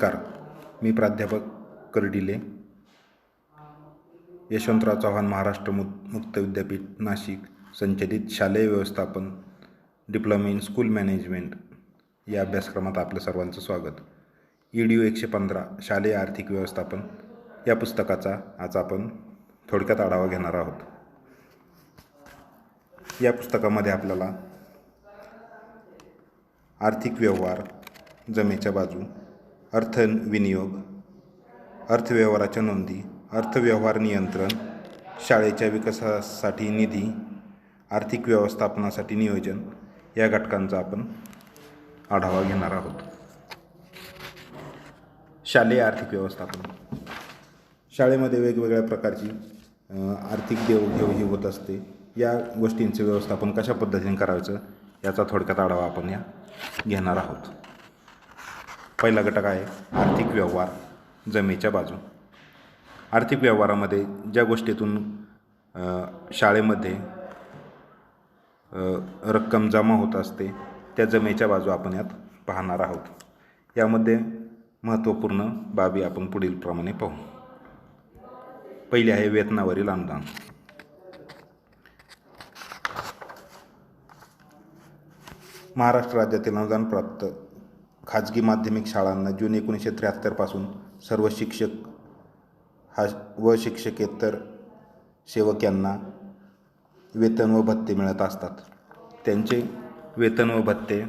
नमस्कार. मी प्राध्यापक कर्डिले, यशवंतराव चव्हाण महाराष्ट्र मुक्त विद्यापीठ नाशिक संचलित शालेय व्यवस्थापन डिप्लोमा इन स्कूल मॅनेजमेंट या अभ्यासक्रमात आपलं सर्वांचं स्वागत. EDU 115 शालेय आर्थिक व्यवस्थापन या पुस्तकाचा आज आपण थोडक्यात आढावा घेणार आहोत. या पुस्तकामध्ये आपल्याला आर्थिक व्यवहार, जमेच्या बाजू, अर्थविनियोग, अर्थव्यवहाराच्या नोंदी, अर्थव्यवहार नियंत्रण, शाळेच्या विकासासाठी निधी, आर्थिक व्यवस्थापनासाठी नियोजन या घटकांचा आपण आढावा घेणार आहोत. शालेय आर्थिक व्यवस्थापन. शाळेमध्ये वेगवेगळ्या प्रकारची आर्थिक देवघेव ही होत असते. या गोष्टींचे व्यवस्थापन कशा पद्धतीने करायचं याचा थोडक्यात आढावा आपण या घेणार आहोत. पहिला घटक आहे आर्थिक व्यवहार, जमेच्या बाजू. आर्थिक व्यवहारामध्ये ज्या गोष्टीतून शाळेमध्ये रक्कम जमा होत असते त्या जमेच्या बाजू आपण यात पाहणार आहोत. यामध्ये महत्त्वपूर्ण बाबी आपण पुढील प्रमाणे पाहू. पहिली आहे वेतनावरील अनुदान. महाराष्ट्र राज्यातील अनुदानप्राप्त खाजगी माध्यमिक शाळांना जून 1973 पासून सर्व शिक्षक व शिक्षकेतर सेवक यांना वेतन व भत्ते मिळत असतात. त्यांचे वेतन व भत्ते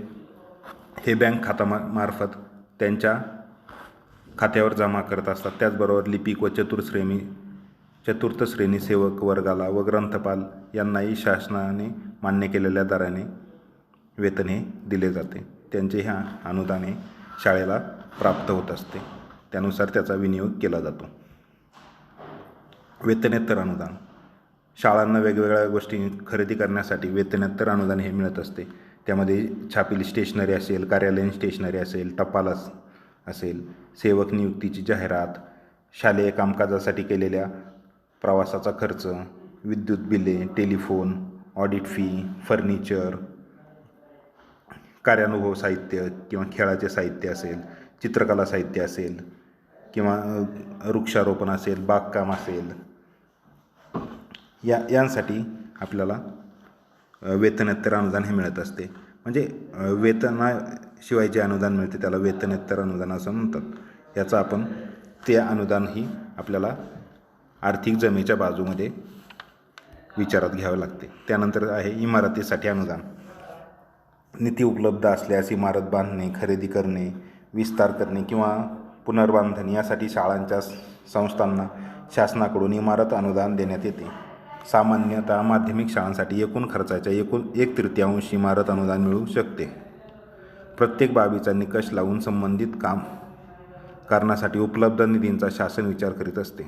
हे बँक खात्यामार्फत त्यांच्या खात्यावर जमा करत असतात. त्याचबरोबर लिपिक व चतुर्थ श्रेणी सेवक वर्गाला व ग्रंथपाल यांनाही शासनाने मान्य केलेल्या दराने वेतन हे दिले जाते. त्यांचे ह्या अनुदाने शाळेला प्राप्त होत असते. त्यानुसार त्याचा विनियोग केला जातो. वेतनेतर अनुदान. शाळांना वेगवेगळ्या गोष्टी खरेदी करण्यासाठी वेतनेतर अनुदान हे मिळत असते. त्यामध्ये छापील स्टेशनरी असेल, कार्यालयीन स्टेशनरी असेल, टपाल असेल, सेवक नियुक्तीची जाहिरात, शालेय कामकाजासाठी केलेल्या प्रवासाचा खर्च, विद्युत बिले, टेलिफोन, ऑडिट फी, फर्निचर, कार्यानुभव साहित्य किंवा खेळाचे साहित्य असेल, चित्रकला साहित्य असेल किंवा वृक्षारोपण असेल, बागकाम असेल, यांसाठी आपल्याला वेतनेतर अनुदान हे मिळत असते. म्हणजे वेतनाशिवाय जे अनुदान मिळते त्याला वेतनेतर अनुदान असं म्हणतात. याचं आपण ते अनुदानही आपल्याला आर्थिक जमेच्या बाजूमध्ये विचारात घ्यावे लागते. त्यानंतर आहे इमारतीसाठी अनुदान. निधी उपलब्ध असल्यास इमारत बांधणे, खरेदी करणे, विस्तार करणे किंवा पुनर्बांधणी यासाठी शाळांच्या संस्थांना शासनाकडून इमारत अनुदान देण्यात येते. सामान्यतः माध्यमिक शाळांसाठी एकूण खर्चाच्या 1/3 इमारत अनुदान मिळू शकते. प्रत्येक बाबीचा निकष लावून संबंधित काम करण्यासाठी उपलब्ध निधींचा शासन विचार करीत असते.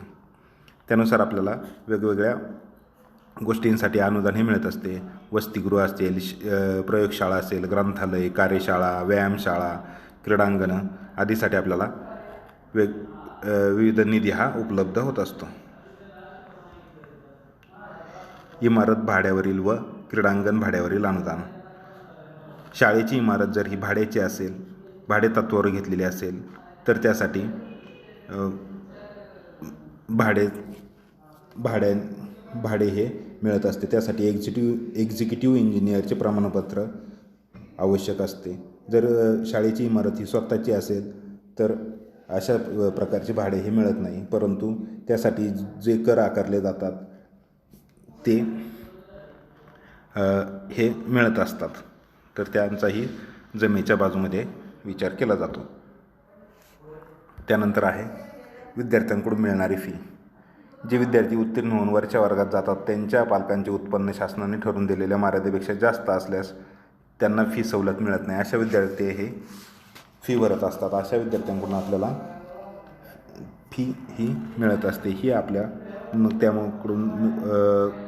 त्यानुसार आपल्याला वेगवेगळ्या गोष्टींसाठी अनुदान हे मिळत असते. वसतिगृह असेल, प्रयोगशाळा असेल, ग्रंथालय, कार्यशाळा, व्यायामशाळा, क्रीडांगणं आदीसाठी आपल्याला विविध निधी हा उपलब्ध होत असतो. इमारत भाड्यावरील व क्रीडांगण भाड्यावरील अनुदान. शाळेची इमारत जर ही भाड्याची असेल, भाडे तत्त्वावर घेतलेली असेल तर त्यासाठी भाडे हे मिळत असते. त्यासाठी एक्झिक्युटिव्ह इंजिनियरचे प्रमाणपत्र आवश्यक असते. जर शाळेची इमारत ही स्वतःची असेल तर अशा प्रकारचे भाडे हे मिळत नाही. परंतु त्यासाठी जे कर आकारले जातात ते हे मिळत असतात. तर त्यांचाही जमेच्या बाजूमध्ये विचार केला जातो. त्यानंतर आहे विद्यार्थ्यांकडून मिळणारी फी. जे विद्यार्थी उत्तीर्ण होऊन वरच्या वर्गात जातात त्यांच्या पालकांचे उत्पन्न शासनाने ठरवून दिलेल्या मर्यादेपेक्षा जास्त असल्यास त्यांना फी सवलत मिळत नाही. अशा विद्यार्थी हे फी भरत असतात. अशा विद्यार्थ्यांकडून आपल्याला फी ही मिळत असते. ही आपल्या त्याकडून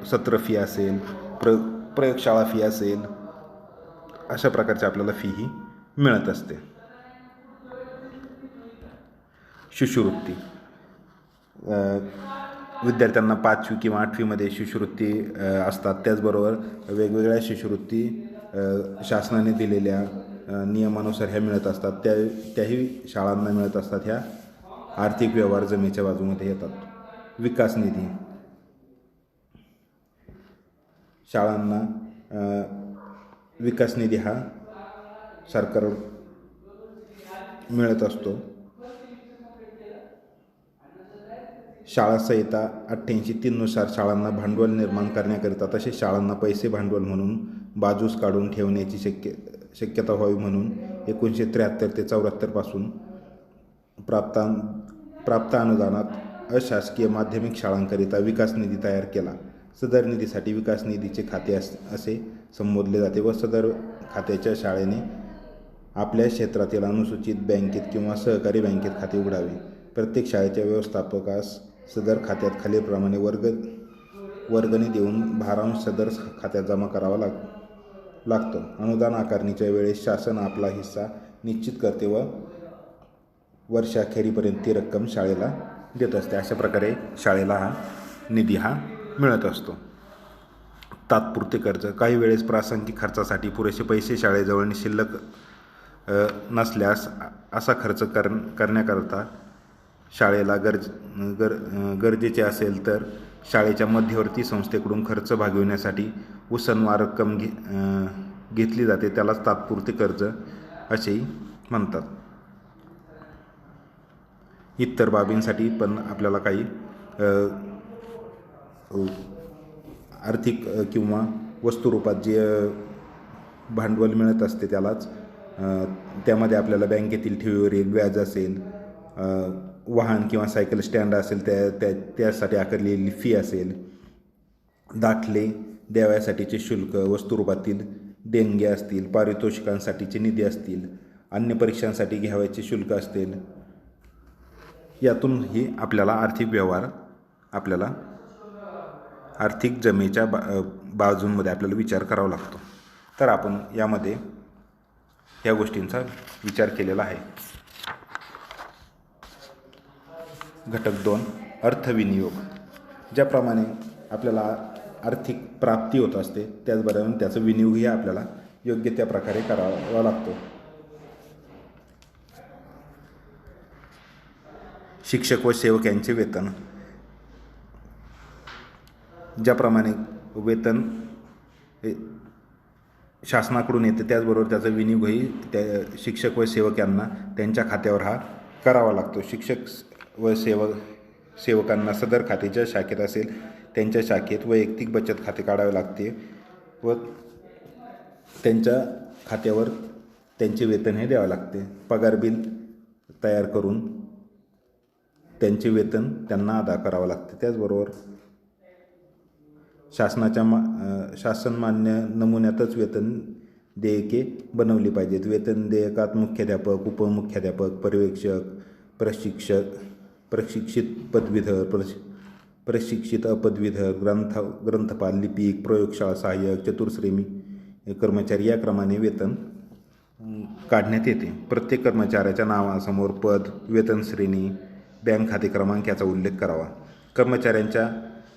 सत्र फी असेल, प्रयोगशाळा फी असेल, अशा प्रकारची आपल्याला फी ही मिळत असते. शिष्यवृत्ती. विद्यार्थ्यांना 5वी किंवा 8वीमध्ये शिष्यवृत्ती असतात. त्याचबरोबर वेगवेगळ्या शिष्यवृत्ती शासनाने दिलेल्या नियमानुसार ह्या मिळत असतात, त्याही शाळांना मिळत असतात. ह्या आर्थिक व्यवहार जमेच्या बाजूमध्ये येतात. विकास निधी शाळांना विकास निधी हा सरकार मिळत असतो. शाळा संहिता 88(3) नुसार शाळांना भांडवल निर्माण करण्याकरिता तसेच शाळांना पैसे भांडवल म्हणून बाजूस काढून ठेवण्याची शक्यता व्हावी म्हणून 1973 ते 74 पासून प्राप्त अनुदानात अशासकीय माध्यमिक शाळांकरिता विकास निधी तयार केला. सदर निधीसाठी विकास निधीचे खाते असे संबोधले जाते व सदर खात्याच्या शाळेने आपल्या क्षेत्रातील अनुसूचित बँकेत किंवा सहकारी बँकेत खाते उघडावे. प्रत्येक शाळेच्या व्यवस्थापकास सदर खात्यात खालीलप्रमाणे वर्गणी देऊन भारांश सदर खात्यात जमा करावा लागतो. अनुदान आकारणीच्या वेळेस शासन आपला हिस्सा निश्चित करते व वर्षाखेरीपर्यंत ती रक्कम शाळेला देत असते. अशा प्रकारे शाळेला हा निधी मिळत असतो. तात्पुरते कर्ज काही वेळेस प्रासंगिक खर्चासाठी पुरेसे पैसे शाळेजवळ शिल्लक नसल्यास असा खर्च करण्याकरता शाळेला गरजेचे असेल तर शाळेच्या मध्यवर्ती संस्थेकडून खर्च भागविण्यासाठी उसनवार रक्कम घेतली जाते. त्यालाच तात्पुरते कर्ज असेही म्हणतात. इतर बाबींसाठी पण आपल्याला काही आर्थिक किंवा वस्तुरूपात जे भांडवल मिळत असते त्यामध्ये आपल्याला बँकेतील ठेवीवरील व्याज असेल, वाहन किंवा सायकल स्टँड असेल त्यासाठी आकारलेली फी असेल, दाखले द्याव्यासाठीचे शुल्क, वस्तुरूपातील देणग्या असतील, पारितोषिकांसाठीचे निधी असतील, अन्य परीक्षांसाठी घ्यावयाचे शुल्क असतील, यातूनही आपल्याला आर्थिक व्यवहार आर्थिक जमेच्या बाजूंमध्ये आपल्याला विचार करावा लागतो. तर आपण यामध्ये या गोष्टींचा विचार केलेला आहे. घटक 2 अर्थविनियोग. ज्याप्रमाणे आपल्याला आर्थिक प्राप्ती होत असते त्याचबरोबर त्याचा विनियोगही आपल्याला योग्य त्या प्रकारे करावा लागतो. शिक्षक व सेवक यांचे वेतन. ज्याप्रमाणे वेतन शासनाकडून येते त्याचबरोबर त्याचा विनियोगही त्या शिक्षक व सेवक यांना त्यांच्या खात्यावर करावा लागतो. शिक्षक व सेवकांना सदर खात्याच्या शाखेत असेल त्यांच्या शाखेत वैयक्तिक बचत खाते काढावे लागते व त्यांच्या खात्यावर त्यांचे वेतन हे द्यावे लागते. पगार बिल तयार करून त्यांचे वेतन त्यांना अदा करावं लागते. त्याचबरोबर शासनमान्य नमुन्यातच वेतन देयके बनवली पाहिजेत. वेतन देयकात मुख्याध्यापक, उपमुख्याध्यापक, पर्यवेक्षक, प्रशिक्षित पदवीधर, प्रशिक्षित अपदवीधर, ग्रंथपाल, लिपिक, प्रयोगशाळा सहाय्यक, चतुर्श्रेणी कर्मचारी या क्रमाने वेतन काढण्यात येते. प्रत्येक कर्मचाऱ्याच्या नावासमोर पद, वेतन श्रेणी, बँक खाते क्रमांक याचा उल्लेख करावा. कर्मचाऱ्यांच्या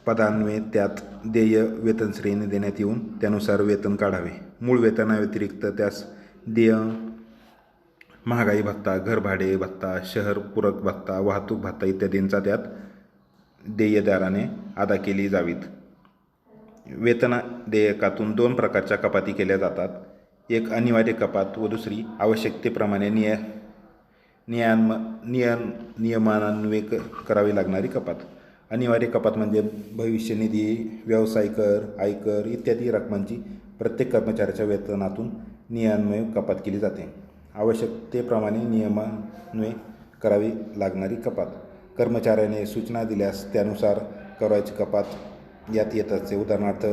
पदान्वये त्यात देय वेतन श्रेणी देण्यात येऊन त्यानुसार वेतन काढावे. मूळ वेतनाव्यतिरिक्त त्यास देय, महागाई भत्ता, घरभाडे भत्ता, शहर पूरक भत्ता, वाहतूक भत्ता इत्यादींचा त्यात देयदाराने अदा केली जावीत. वेतन देयकातून 2 प्रकारच्या कपाती केल्या जातात. एक अनिवार्य कपात व दुसरी आवश्यकतेप्रमाणे नियमान्वये करावी लागणारी कपात. अनिवार्य कपात म्हणजे भविष्य निधी, व्यवसाय कर, आयकर इत्यादी रकमांची प्रत्येक कर्मचाऱ्याच्या वेतनातून नियमान्वये कपात केली जाते. आवश्यकतेप्रमाणे नियमान्वये करावी लागणारी कपात. कर्मचाऱ्याने सूचना दिल्यास त्यानुसार करायची कपात यात येत असते. उदाहरणार्थ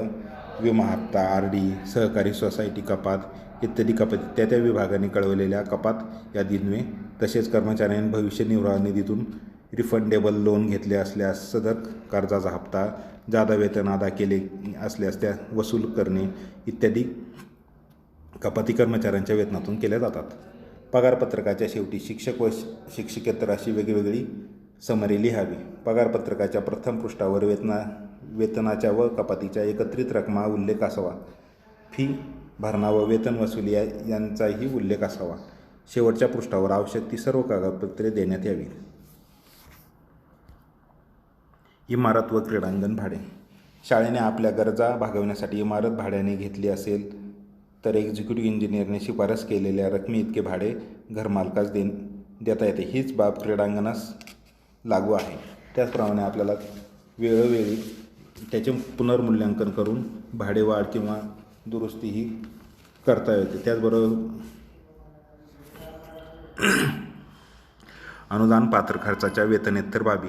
विमा हप्ता, आर.डी, सहकारी सोसायटी कपात इत्यादी कपाती त्या विभागाने कळवलेल्या कपात यादीन्वये. तसेच कर्मचाऱ्यांनी भविष्य निर्वाह निधीतून रिफंडेबल लोन घेतले असल्यास सदर कर्जाचा हप्ता, जादा वेतन अदा केले असल्यास त्या वसूल करणे इत्यादी कपाती कर्मचाऱ्यांच्या वेतनातून केल्या जातात. पगारपत्रकाच्या शेवटी शिक्षक व शिक्षकेतर अशी वेगवेगळी समरी लिहावी. पगारपत्रकाच्या प्रथम पृष्ठावर वेतनाच्या व कपातीच्या एकत्रित रकमा उल्लेख असावा. फी भरणा व वेतन वसुली यांचाही उल्लेख असावा. शेवटच्या पृष्ठावर आवश्यक ती सर्व कागदपत्रे देण्यात यावी. इमारत व क्रीडांगण भाडे. शाळेने आपल्या गरजा भागवण्यासाठी इमारत भाड्याने घेतली असेल तर एक्झिक्युटिव्ह इंजिनियरने शिफारस केलेल्या रकमे इतके भाडे घरमालकास देता येते. हीच बाब क्रीडांगणास लागू आहे. त्याचप्रमाणे आपल्याला वेळोवेळी त्याचे पुनर्मूल्यांकन करून भाडेवाढ किंवा दुरुस्तीही करता येते. त्याचबरोबर अनुदान पात्र खर्चाच्या वेतनेतर बाबी.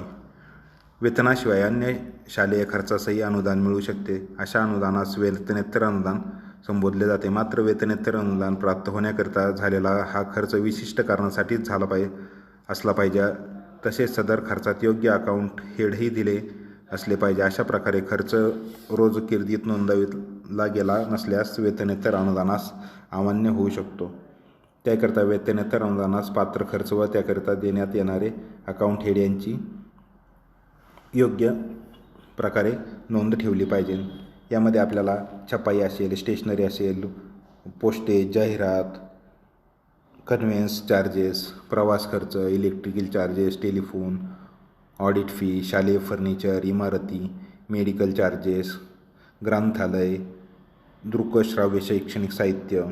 वेतनाशिवाय अन्य शालेय खर्चासही अनुदान मिळू शकते. अशा अनुदानास वेतनेतर अनुदान संबोधले जाते. मात्र वेतनेतर अनुदान प्राप्त होण्याकरिता झालेला हा खर्च विशिष्ट कारणासाठीच असला पाहिजे. तसेच सदर खर्चात योग्य अकाउंट हेडही दिले असले पाहिजे. अशा प्रकारे खर्च रोजकिर्दीत नोंदविला गेला नसल्यास वेतनेतर अनुदानास अमान्य होऊ शकतो. त्याकरिता वेतनेतर अनुदानास पात्र खर्च व त्याकरिता देण्यात येणारे अकाउंट हेड यांची योग्य प्रकारे नोंद ठेवली पाहिजे. यामध्ये आपल्याला छपाई असेल, स्टेशनरी असेल, पोस्टेज, जाहिरात, कन्व्हेन्स चार्जेस, प्रवास खर्च, electrical charges, telephone, audit fee, शालेय फर्निचर, इमारती, मेडिकल चार्जेस, ग्रंथालय, दृकश्राव्य शैक्षणिक साहित्य,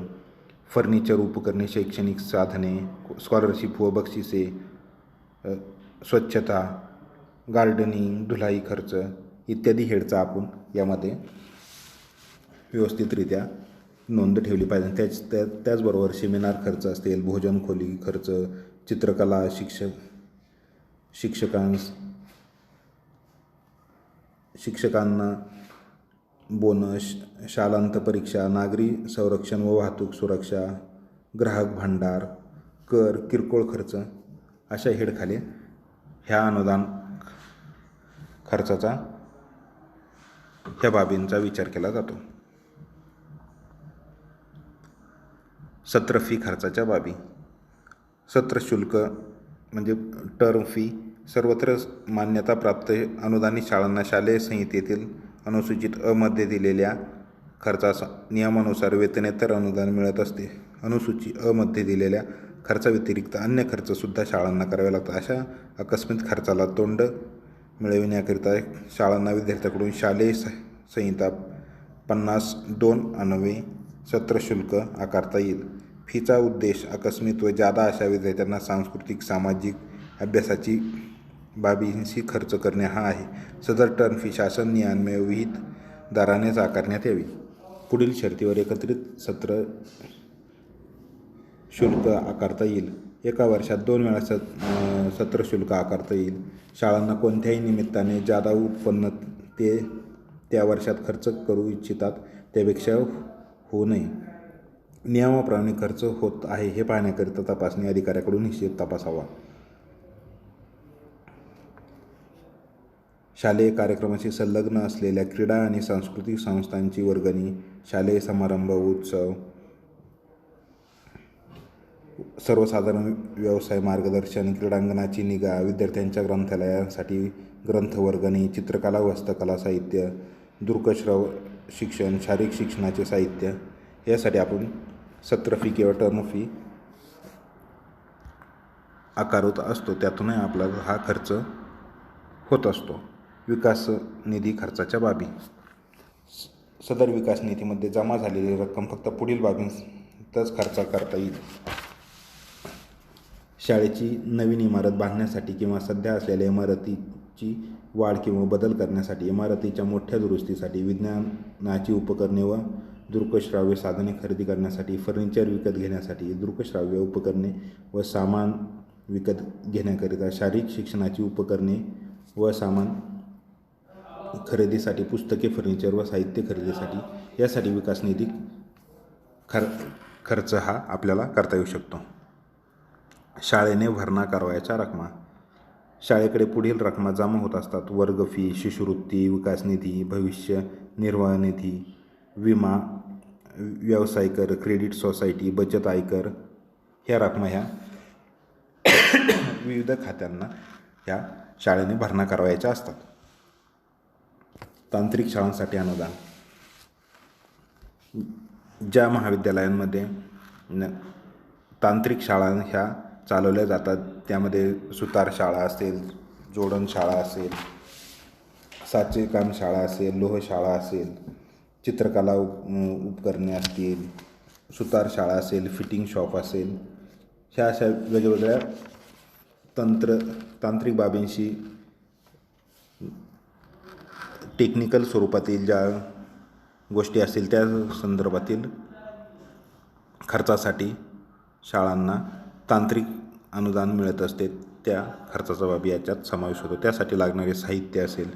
फर्निचर, उपकरणे, शैक्षणिक साधने, स्कॉलरशिप व बक्षिसे, स्वच्छता, गार्डनिंग, धुलाई खर्च इत्यादी हेडचा आपण यामध्ये व्यवस्थितरित्या नोंद ठेवली पाहिजे. त्याचबरोबर सेमिनार खर्च असतील, भोजन खोली खर्च, चित्रकला शिक्षकांना बोनस, शालांत परीक्षा, नागरी संरक्षण व वाहतूक सुरक्षा, ग्राहक भांडार, कर, किरकोळ खर्च अशा हेडखाली ह्या अनुदान खर्चाचा ह्या बाबींचा विचार केला जातो. सत्र फी खर्चाच्या बाबी. सत्र शुल्क म्हणजे टर्म फी सर्वत्र मान्यताप्राप्त अनुदानित शाळांना शालेय संहितेतील अनुसूचित अ मध्ये दिलेल्या खर्चास नियमानुसार वेतनेतर अनुदान मिळत असते. अनुसूची अ मध्ये दिलेल्या खर्चाव्यतिरिक्त अन्य खर्चसुद्धा शाळांना करावे लागतात. अशा आकस्मिक खर्चाला तोंड मिळविण्याकरिता शाळांना विद्यार्थ्यांकडून शालेय संहिता 52 अन्वये सत्र शुल्क आकारता येईल. फीचा उद्देश आकस्मिक व जादा अशा विद्यार्थ्यांना सांस्कृतिक, सामाजिक, अभ्यासाची बाबींशी खर्च करणे हा आहे. सदर टर्म फी शासन नियमान्वये विहित दरानेच आकारण्यात यावी. पुढील शर्तीवर एकत्रित सत्र शुल्क आकारता येईल. एका वर्षात 2 वेळा सत्र शुल्क आकारता येईल. शाळांना कोणत्याही निमित्ताने जादा उत्पन्न ते त्या वर्षात खर्च करू इच्छितात त्यापेक्षा होऊ नये. नियमाप्रमाणे खर्च होत आहे हे पाहण्याकरिता तपासणी अधिकाऱ्याकडून हिशेब तपासावा. शालेय कार्यक्रमाशी संलग्न असलेल्या क्रीडा आणि सांस्कृतिक संस्थांची वर्गणी, शालेय समारंभ, उत्सव, सर्वसाधारण व्यवसाय मार्गदर्शन, क्रीडांगणाची निगा, विद्यार्थ्यांच्या ग्रंथालयासाठी ग्रंथवर्गणी, चित्रकला व हस्तकला साहित्य, दृकश्राव्य शिक्षण, शारीरिक शिक्षणाचे साहित्य यासाठी आपण सत्र फी किंवा टर्म फी आकारत असतो. त्यातूनही आपला हा खर्च होत असतो. विकास निधी खर्चाच्या बाबी. सदर विकास निधीमध्ये जमा झालेली रक्कम फक्त पुढील बाबींतच खर्च करता येईल. शाळेची नवीन इमारत बांधण्यासाठी किंवा सध्या असलेल्या इमारतीची वाढ किंवा बदल करण्यासाठी, इमारतीच्या मोठ्या दुरुस्तीसाठी, विज्ञानाची उपकरणे व दृकश्राव्य साधने खरेदी करण्यासाठी, फर्निचर विकत घेण्यासाठी, दृकश्राव्य उपकरणे व सामान विकत घेण्याकरिता, शारीरिक शिक्षणाची उपकरणे व सामान खरेदीसाठी, पुस्तके, फर्निचर व साहित्य खरेदीसाठी यासाठी विकास निधी खर्च हा आपल्याला करता येऊ शकतो. शाळेने भरणा करावयाच्या रकमा. शाळेकडे पुढील रकमा जमा होत असतात. वर्ग फी, शिष्यवृत्ती, विकास निधी, भविष्य निर्वाह निधी, विमा, व्यवसाय कर, क्रेडिट सोसायटी, बचत, आयकर ह्या रकमा ह्या विविध खात्यांना ह्या शाळेने भरणा करावयाच्या असतात. तांत्रिक शाळांसाठी अनुदान. ज्या महाविद्यालयांमध्ये तांत्रिक शाळा ह्या चालवल्या जातात, त्यामध्ये सुतार शाळा असेल, जोडण शाळा असेल, साचेकाम शाळा असेल, लोह शाळा असेल, चित्रकला उपकरणे असतील, सुतार शाळा असेल, फिटिंग शॉप असेल, ह्या अशा वेगवेगळ्या तांत्रिक बाबींशी टेक्निकल स्वरूपातील ज्या गोष्टी असतील त्या संदर्भातील खर्चासाठी शाळांना तांत्रिक अनुदान मिळत असते. त्या खर्चाचा बाबी याच्यात समावेश होतो. त्यासाठी लागणारे साहित्य असेल,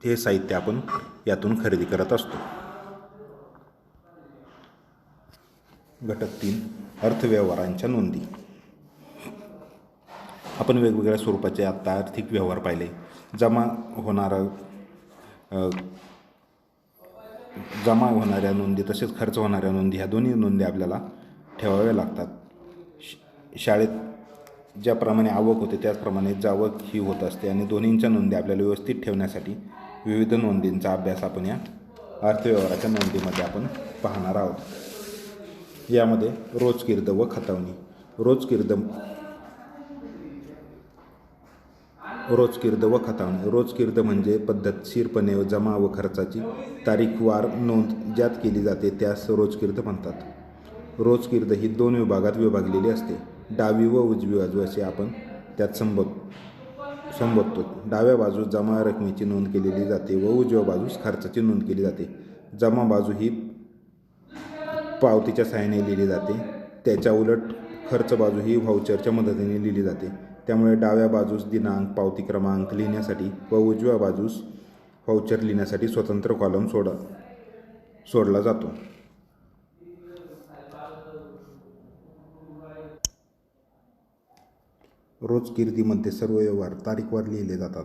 हे साहित्य आपण यातून खरेदी करत असतो. घटक 3, अर्थव्यवहारांच्या नोंदी. आपण वेगवेगळ्या स्वरूपाचे आत्ता आर्थिक व्यवहार पाहिले. जमा होणाऱ्या नोंदी तसेच खर्च होणाऱ्या नोंदी, ह्या दोन्ही नोंदी आपल्याला ठेवाव्या लागतात. शाळेत ज्याप्रमाणे आवक होते त्याचप्रमाणे जावक ही होत असते आणि दोन्हींच्या नोंदी आपल्याला व्यवस्थित ठेवण्यासाठी विविध नोंदींचा अभ्यास आपण या अर्थव्यवहाराच्या नोंदीमध्ये आपण पाहणार आहोत. यामध्ये रोजकीर्द व खतावणी. रोजकीर्द व खतावणी. रोजकीर्द म्हणजे पद्धतशीरपणे जमा व खर्चाची तारीखवार नोंद ज्यात केली जाते त्यास रोजकीर्द म्हणतात. रोजकीर्द ही 2 विभागात विभागलेली असते. डावी व उजवी बाजू असे आपण त्यात संबोधतो. डाव्या बाजूस जमा रकमेची नोंद केलेली जाते व उजव्या बाजूस खर्चाची नोंद केली जाते. जमा बाजू ही पावतीच्या सहाय्याने लिहिली जाते. त्याच्या उलट खर्च बाजू ही व्हाउचरच्या मदतीने लिहिली जाते. त्यामुळे डाव्या बाजूस दिनांक, पावती क्रमांक लिहिण्यासाठी व उजव्या बाजूस व्हाउचर लिहिण्यासाठी स्वतंत्र कॉलम सोडला जातो. रोजकीर्दीमध्ये सर्व व्यवहार तारीखवार लिहिले जातात.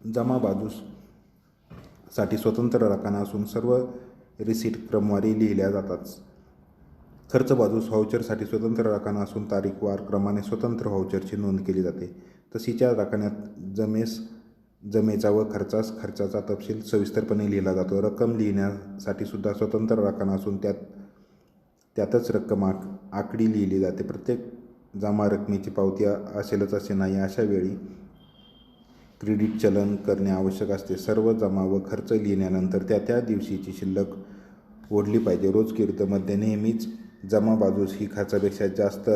जमा बाजूस साठी स्वतंत्र रकाना असून सर्व रिसीट क्रमवारी लिहिल्या जातात. खर्च बाजूस व्हाउचरसाठी स्वतंत्र रकाना असून तारीखवार क्रमाने स्वतंत्र व्हाउचरची नोंद केली जाते. तसेच्या रकान्यात जमेचा व खर्चाचा तपशील सविस्तरपणे लिहिला जातो. रक्कम लिहिण्यासाठी सुद्धा स्वतंत्र रकाना असून त्यातच रक्कम आकडी लिहिली जाते. प्रत्येक जमा रकमेची पावती असेलच असे नाही. अशा वेळी क्रेडिट चलन करणे आवश्यक असते. सर्व जमा व खर्च लिहिल्यानंतर त्या दिवशीची शिल्लक ओढली पाहिजे. रोजकीर्दमध्ये नेहमीच जमा बाजूस ही खर्चापेक्षा जास्त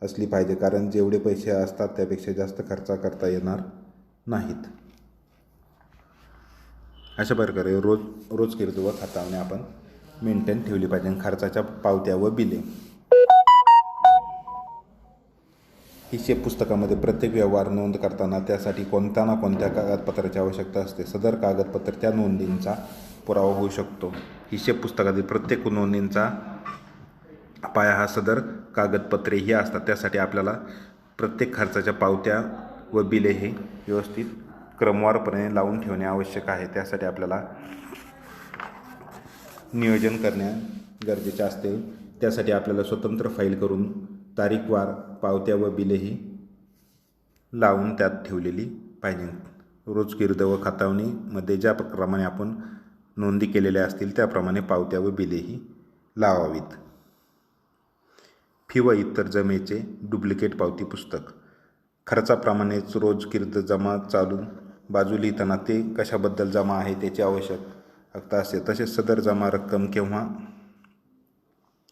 असली पाहिजे, कारण जेवढे पैसे असतात त्यापेक्षा जास्त खर्च करता येणार नाहीत. अशा प्रकारे रोजकीर्द व खतावणी आपण मेंटेन ठेवली पाहिजे. खर्चाच्या पावत्या व बिले. हिशेब पुस्तकामध्ये प्रत्येक व्यवहार नोंद करताना त्यासाठी कोणत्या ना कोणत्या कागदपत्राची आवश्यकता असते. सदर कागदपत्र त्या नोंदींचा पुरावा होऊ शकतो. हिशेब पुस्तकातील प्रत्येक नोंदींचा पाया हा सदर कागदपत्रे ही असतात. त्यासाठी आपल्याला प्रत्येक खर्चाच्या पावत्या व बिले हे व्यवस्थित क्रमवारपणे लावून ठेवणे आवश्यक आहे. त्यासाठी आपल्याला नियोजन करणे गरजेचे असते. त्यासाठी आपल्याला स्वतंत्र फाईल करून तारीखवार पावत्या व बिलेही लावून त्यात ठेवलेली पाहिजे. रोजकीर्द व खतावणीमध्ये ज्याप्रमाणे आपण नोंदी केलेल्या असतील त्याप्रमाणे पावत्या व बिलेही लावावीत. फी व इतर जमेचे डुप्लिकेट पावती पुस्तक. खर्चाप्रमाणेच रोजकीर्द जमा चालून बाजू लिहिताना ते कशाबद्दल जमा आहे त्याची आवश्यकता असते. तसेच सदर जमा रक्कम केव्हा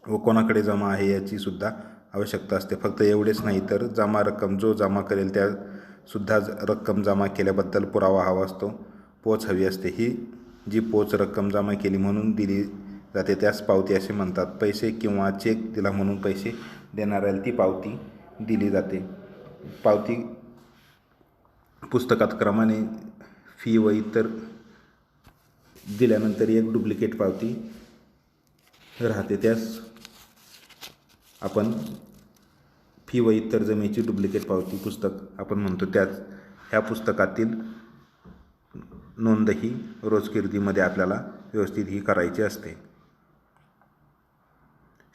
व कोणाकडे जमा आहे याची सुद्धा आवश्यकता असते. फक्त एवढेच नाही तर जमा रक्कम जो जमा करेल त्या सुद्धा रक्कम जमा केल्याबद्दल पुरावा हवा असतो. पोच हवी असते. ही जी पोच रक्कम जमा केली म्हणून दिली जाते त्यास पावती असे म्हणतात. पैसे किंवा चेक दिला म्हणून पैसे देणाऱ्याला ती पावती दिली जाते. पावती पुस्तकात क्रमाने फी व इतर दिल्यानंतर एक डुप्लिकेट पावती राहते. त्यास आपण फी व इतर जमेची डुप्लिकेट पावती पुस्तक आपण म्हणतो. ह्या पुस्तकातील नोंदही रोजकीर्दीमध्ये आपल्याला व्यवस्थित ही करायची असते.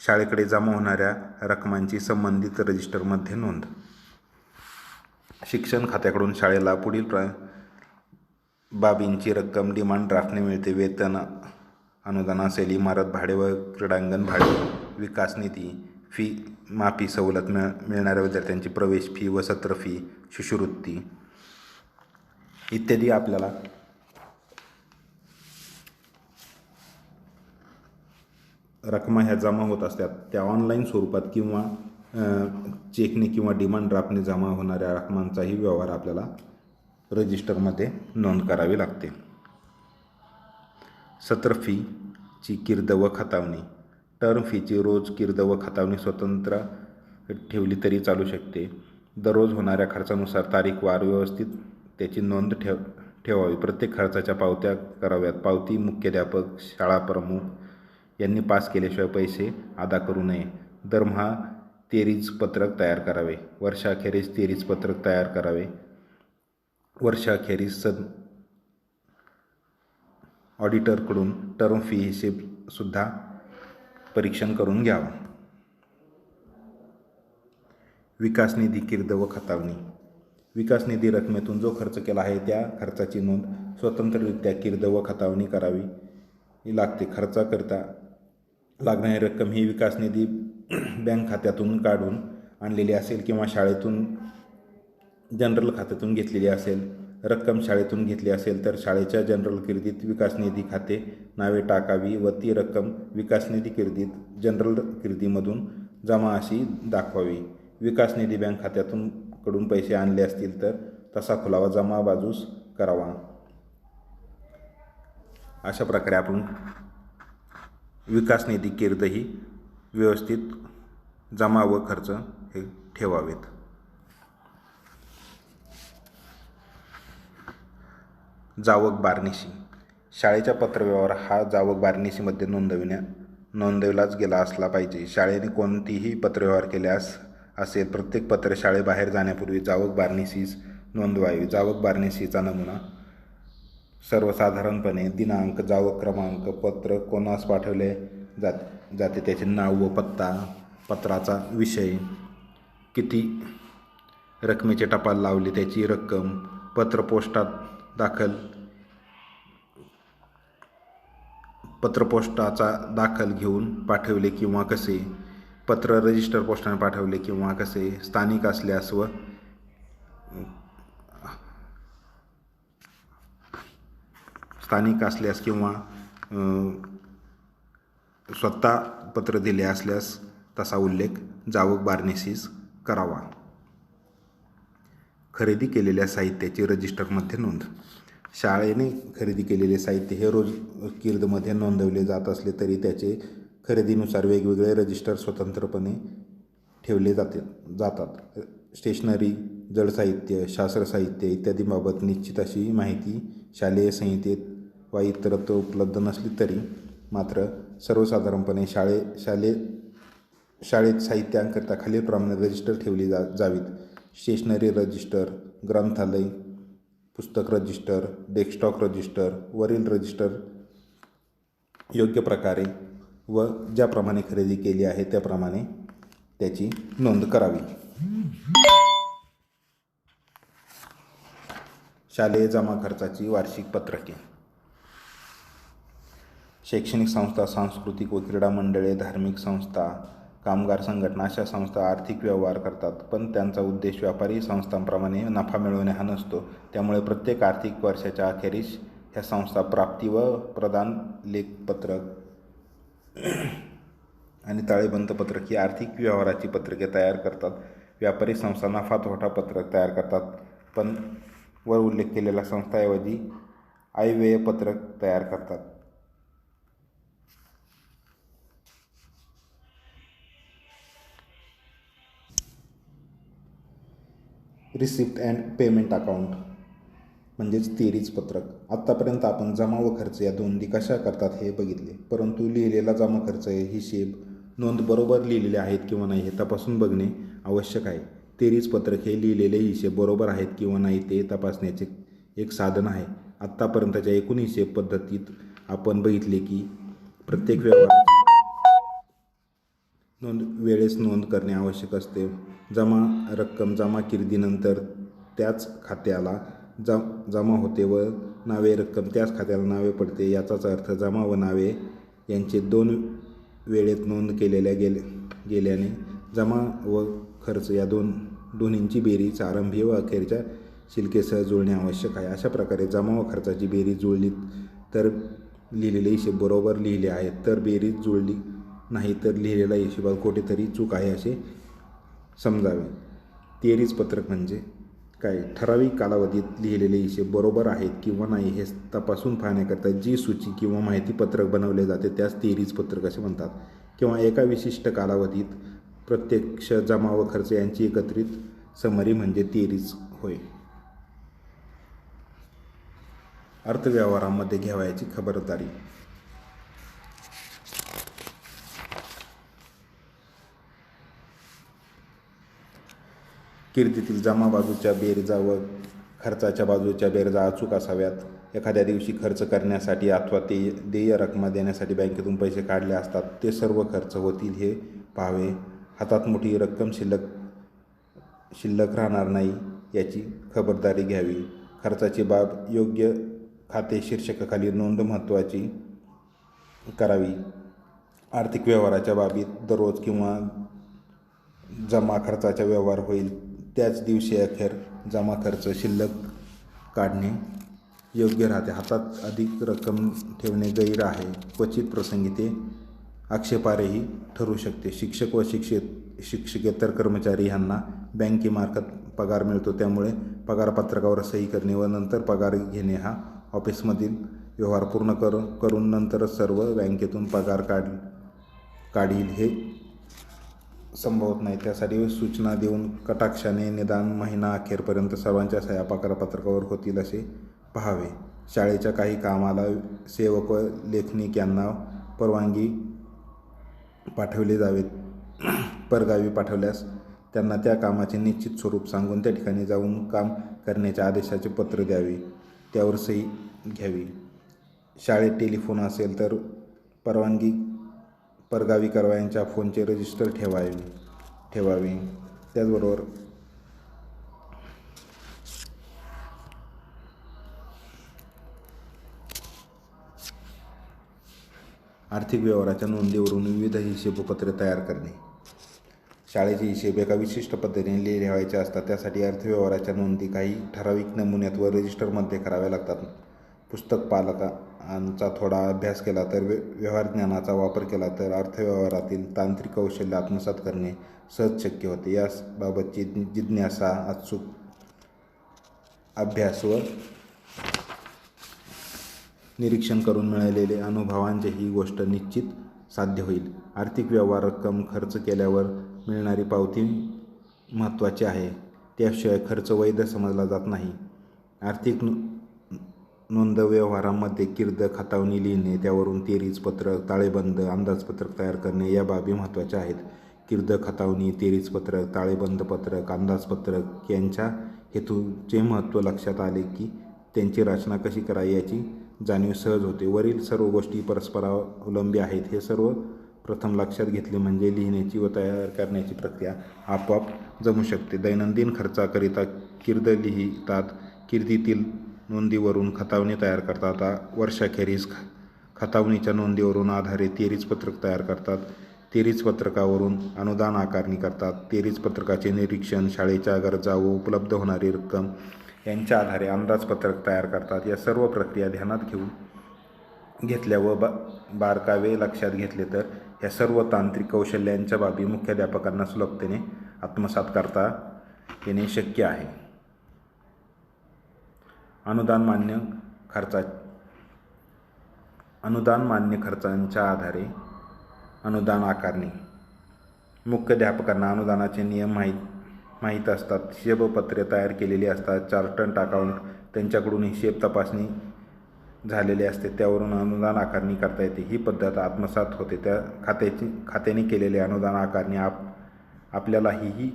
शाळेकडे जमा होणाऱ्या रकमांची संबंधित रजिस्टरमध्ये नोंद. शिक्षण खात्याकडून शाळेला पुढील बाबींची रक्कम डिमांड ड्राफ्टने मिळते. वेतन अनुदान असेल, इमारत भाडे व क्रीडांगण भाडे, विकास निधी, फी माफी सवलत मिळणाऱ्या विद्यार्थ्यांची प्रवेश फी व सत्र फी, शिष्यवृत्ती इत्यादी आपल्याला रकमा ह्या जमा होत असतात. त्या ऑनलाईन स्वरूपात किंवा चेकने किंवा डिमांड ड्राफ्टने जमा होणाऱ्या रकमांचाही व्यवहार आपल्याला रजिस्टरमध्ये नोंद करावी लागते. सत्र फीची किर्द व खतावणी. टर्म फीची रोज किर्द व खतावणी स्वतंत्र ठेवली तरी चालू शकते. दररोज होणाऱ्या खर्चानुसार तारीखवार व्यवस्थित त्याची नोंद ठेवावी. प्रत्येक खर्चाच्या पावत्या कराव्यात. पावती मुख्याध्यापक, शाळा प्रमुख यांनी पास केल्याशिवाय पैसे अदा करू नये. दरमहा तेरीज पत्रक तयार करावे. वर्षाखेरीज तेरीज पत्रक तयार करावे. वर्षाखेरीज ऑडिटरकडून टर्म फी हिशेबसुद्धा परीक्षण करून घ्यावा. विकास निधी किर्द व खतावणी. विकास निधी रकमेतून जो खर्च केला आहे त्या खर्चाची नोंद स्वतंत्ररित्या किर्द व खतावणी करावी लागते. खर्चाकरिता लागणारी रक्कम ही विकास निधी बँक खात्यातून काढून आणलेली असेल किंवा शाळेतून जनरल खात्यातून घेतलेली असेल. रक्कम शाळेतून घेतली असेल तर शाळेच्या जनरल किर्दीत विकास निधी खाते नावे टाकावी व ती रक्कम विकास निधी किर्दीत जनरल किर्दीमधून जमा अशी दाखवावी. विकास निधी बँक खात्यातून कडून पैसे आणले असतील तर तसा खुलावा जमा बाजूस करावा. अशा प्रकारे आपण विकास निधी किर्द ही व्यवस्थित जमा व खर्च हे ठेवावेत. जावक बारनिशी. शाळेचा पत्रव्यवहार हा जावक बारनिशीमध्ये नोंदविलाच गेला असला पाहिजे. शाळेने कोणतीही पत्रव्यवहार केल्यास असेल प्रत्येक पत्र शाळेबाहेर जाण्यापूर्वी जावक बारनिशीस नोंदवावी. जावक बारनिशीचा नमुना सर्वसाधारणपणे दिनांक, जावक क्रमांक, पत्र कोणास पाठवले जाते त्याचे नाव व पत्ता, पत्राचा विषय, किती रकमेचे टपाल लावले त्याची रक्कम, पत्र पोस्टाचा दाखल घेऊन पाठवले किंवा कसे, पत्र रजिस्टर पोस्टाने पाठवले किंवा कसे, स्थानिक असल्यास व किंवा स्वतः पत्र दिले असल्यास तसा उल्लेख जावक बारनिशीस करावा. खरेदी केलेल्या साहित्याची रजिस्टरमध्ये नोंद. शाळेने खरेदी केलेले साहित्य हे रोज किर्दमध्ये नोंदवले जात असले तरी त्याचे खरेदीनुसार वेगवेगळे रजिस्टर स्वतंत्रपणे ठेवले जातात. स्टेशनरी, जड साहित्य, शास्त्र साहित्य इत्यादींबाबत निश्चित अशी माहिती शालेय संहितेत वा इतरत्र उपलब्ध नसली तरी मात्र सर्वसाधारणपणे शाळेत साहित्यांकरिता खालीलप्रमाणे रजिस्टर ठेवली जावीत. स्टेशनरी रजिस्टर, ग्रंथालय पुस्तक रजिस्टर, डेस्कटॉप रजिस्टर. वरील रजिस्टर योग्य प्रकारे व ज्याप्रमाणे खरेदी केली आहे त्याप्रमाणे त्याची नोंद करावी. शालेय जमा खर्चाची वार्षिक पत्रके. शैक्षणिक संस्था, सांस्कृतिक व क्रीडा मंडळे, धार्मिक संस्था, कामगार संघटना अशा संस्था आर्थिक व्यवहार करतात, पण त्यांचा उद्देश व्यापारी संस्थांप्रमाणे नफा मिळवणे हा नसतो. त्यामुळे प्रत्येक आर्थिक वर्षाच्या अखेरीस ह्या संस्था प्राप्ती व प्रदान लेखपत्रक आणि ताळेबंद पत्रक ही आर्थिक व्यवहाराची पत्रके तयार करतात. व्यापारी संस्था नफा तोटा पत्रक तयार करतात, पण वर उल्लेख केलेल्या संस्थांऐवजी आयव्यय पत्रक तयार करतात. रिसिप्ट अँड पेमेंट अकाउंट म्हणजेच तेरीज पत्रक. आत्तापर्यंत आपण जमा व खर्च या नोंदी कशा करतात हे बघितले, परंतु लिहिलेला जमा खर्च हिशेब नोंद बरोबर लिहिलेले आहेत किंवा नाही हे तपासून बघणे आवश्यक आहे. तेरीज पत्रक हे लिहिलेले हिशेब बरोबर आहेत किंवा नाही ते तपासण्याचे एक साधन आहे. आत्तापर्यंतच्या एकूण हिशेब पद्धतीत आपण बघितले की प्रत्येक व्यवहाराची वेळेस नोंद करणे आवश्यक असते. रक्कम जमा किर्दीनंतर त्याच खात्याला जमा होते व नावे रक्कम त्याच खात्याला नावे पडते. याचाच अर्थ जमा व नावे यांचे 2 वेळेत नोंद केलेल्या गेल्याने जमा व खर्च या दोन्हींची बेरीज आरंभी व अखेरच्या शिल्लकेसह जुळणे आवश्यक आहे. अशा प्रकारे जमा व खर्चाची बेरीज जुळली तर लिहिलेले हिशेब बरोबर लिहिले आहेत, तर बेरीज जुळली नाही तर लिहिलेल्या हिशोबात कुठेतरी चूक आहे असे समजावे. तेरीज पत्रक म्हणजे काय? ठराविक कालावधीत लिहिलेले हिशेब बरोबर आहेत किंवा नाही हे तपासून पाहण्याकरता जी सूची किंवा माहिती पत्रक बनवले जाते त्यास तेरीज पत्रक असे म्हणतात. किंवा एका विशिष्ट कालावधीत प्रत्यक्ष जमा व खर्च यांची एकत्रित समरी म्हणजे तेरीज होय. अर्थव्यवहारामध्ये घ्यावयाची खबरदारी. कीर्तीतील जमा बाजूच्या बेरजा व खर्चाच्या बाजूच्या बेरजा अचूक असाव्यात. एखाद्या दिवशी खर्च करण्यासाठी अथवा ते देय रकमा देण्यासाठी बँकेतून पैसे काढले असतात ते सर्व खर्च होतील हे पाहावे. हातात मोठी रक्कम शिल्लक राहणार नाही याची खबरदारी घ्यावी. खर्चाची बाब योग्य खाते शीर्षकाखाली नोंद महत्त्वाची करावी. आर्थिक व्यवहाराच्या बाबीत दररोज किंवा जमा खर्चाचा व्यवहार होईल त्याच दिवशी अखेर जमा खर्च शिल्लक काढणे योग्य राहते. हातात अधिक रक्कम ठेवणे गैर आहे. क्वचित प्रसंगी ते आक्षेपार्हही ठरू शकते. शिक्षक व शिक्षकेतर कर्मचारी यांना बँकेमार्फत पगार मिळतो, त्यामुळे पगारपत्रकावर सही करणे व नंतर पगार घेणे हा ऑफिसमधील व्यवहार पूर्ण करून नंतरच सर्व बँकेतून पगार काढील हे संभवत नाही. त्यासाठी सूचना देऊन कटाक्षाने निदान महिना अखेरपर्यंत सर्वांच्या सह्या पगारपत्रकावर होतील असे पाहावे. शाळेच्या काही कामाला सेवक व लेखनिक यांना परवानगी पाठवले जावे. परगावी पाठवल्यास त्यांना त्या कामाचे निश्चित स्वरूप सांगून त्या ठिकाणी जाऊन काम करण्याच्या आदेशाचे पत्र द्यावे, त्यावर सही घ्यावी. शाळेत टेलिफोन असेल तर परवानगी परगावी करवायांच्या फोनचे रजिस्टर ठेवावे. त्याचबरोबर आर्थिक व्यवहाराच्या नोंदीवरून विविध हिशेबपत्रे तयार करणे. शाळेचे हिशेब एका विशिष्ट पद्धतीने लिहायचे असतात. त्यासाठी अर्थव्यवहाराच्या नोंदी काही ठराविक नमुन्यात व रजिस्टरमध्ये कराव्या लागतात. पुस्तक पालकांचा थोडा अभ्यास केला तर व्यवहारज्ञानाचा वापर केला तर अर्थव्यवहारातील तांत्रिक कौशल्य आत्मसात करणे सहज शक्य होते. याबाबतची जिज्ञासा, अचूक अभ्यास व निरीक्षण करून मिळालेले अनुभवांचे ही गोष्ट निश्चित साध्य होईल. आर्थिक व्यवहार रक्कम खर्च केल्यावर मिळणारी पावती महत्त्वाची आहे. त्याशिवाय खर्च वैध समजला जात नाही. आर्थिक नोंद व्यवहारामध्ये कीर्द खतावणी लिहिणे, त्यावरून तेरीज पत्रक, ताळेबंद, अंदाजपत्रक तयार करणे या बाबी महत्त्वाच्या आहेत. कीर्द खतावणी, तेरीज पत्रक, ताळेबंद पत्रक, अंदाजपत्रक यांच्या हेतूचे महत्त्व लक्षात आले की त्यांची रचना कशी करावी याची जाणीव सहज होते. वरील सर्व गोष्टी परस्परावलंबी आहेत हे सर्व प्रथम लक्षात घेतले म्हणजे लिहिण्याची व तयार करण्याची प्रक्रिया आपोआप जमू शकते. दैनंदिन खर्चाकरिता कीर्द लिहितात. कीर्दीतील नोंदीवरून खतावणी तयार करतात. वर्षाखेरीस खतावणीच्या नोंदीवरून आधारे तेरीज पत्रक तयार करतात. तेरीज पत्रकावरून अनुदान आकारणी करतात. तेरीज पत्रकाचे निरीक्षण, शाळेच्या गरजा व उपलब्ध होणारी रक्कम यांच्या आधारे अंदाजपत्रक तयार करतात. या सर्व प्रक्रिया ध्यानात घेतल्या व बारकावे लक्षात घेतले तर या सर्व तांत्रिक कौशल्यांच्या बाबी मुख्याध्यापकांना सुलभतेने आत्मसात करता येणे शक्य आहे. अनुदान मान्य खर्चांच्या आधारे अनुदान आकारणी. मुख्याध्यापकांना अनुदानाचे नियम माहीत असतात. हिशेबपत्रे तयार केलेली असतात. चार्टर्ड अकाउंट त्यांच्याकडून हिशेब तपासणी झालेले असते, त्यावरून अनुदान आकारणी करता येते. ही पद्धत आत्मसात होते. त्या खात्याने केलेले अनुदान आकारणी आपल्यालाही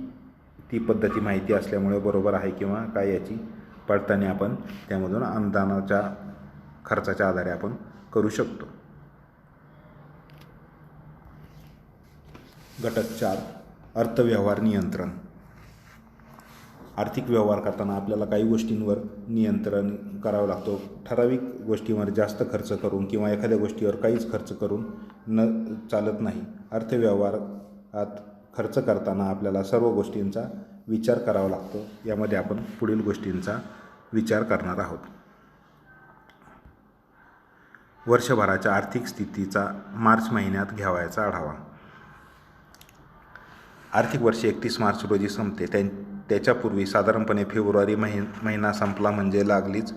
ती पद्धती माहिती असल्यामुळे बरोबर आहे किंवा काय याची पडताळणी आपण त्यामधून अनुदानाच्या खर्चाच्या आधारे आपण करू शकतो. घटक 4 अर्थव्यवहार नियंत्रण. आर्थिक व्यवहार करताना आपल्याला काही गोष्टींवर नियंत्रण करावं लागतो. ठराविक गोष्टींवर जास्त खर्च करून किंवा एखाद्या गोष्टीवर काहीच खर्च करून न चालत नाही. अर्थव्यवहारात खर्च करताना आपल्याला सर्व गोष्टींचा विचार करावा लागतो. यामध्ये आपण पुढील गोष्टींचा विचार करणार आहोत. वर्षभराच्या आर्थिक स्थितीचा मार्च महिन्यात घ्यावयाचा आढावा. आर्थिक वर्ष 31 मार्च रोजी संपते. त्याच्यापूर्वी साधारणपणे फेब्रुवारी महिना संपला म्हणजे लागलीच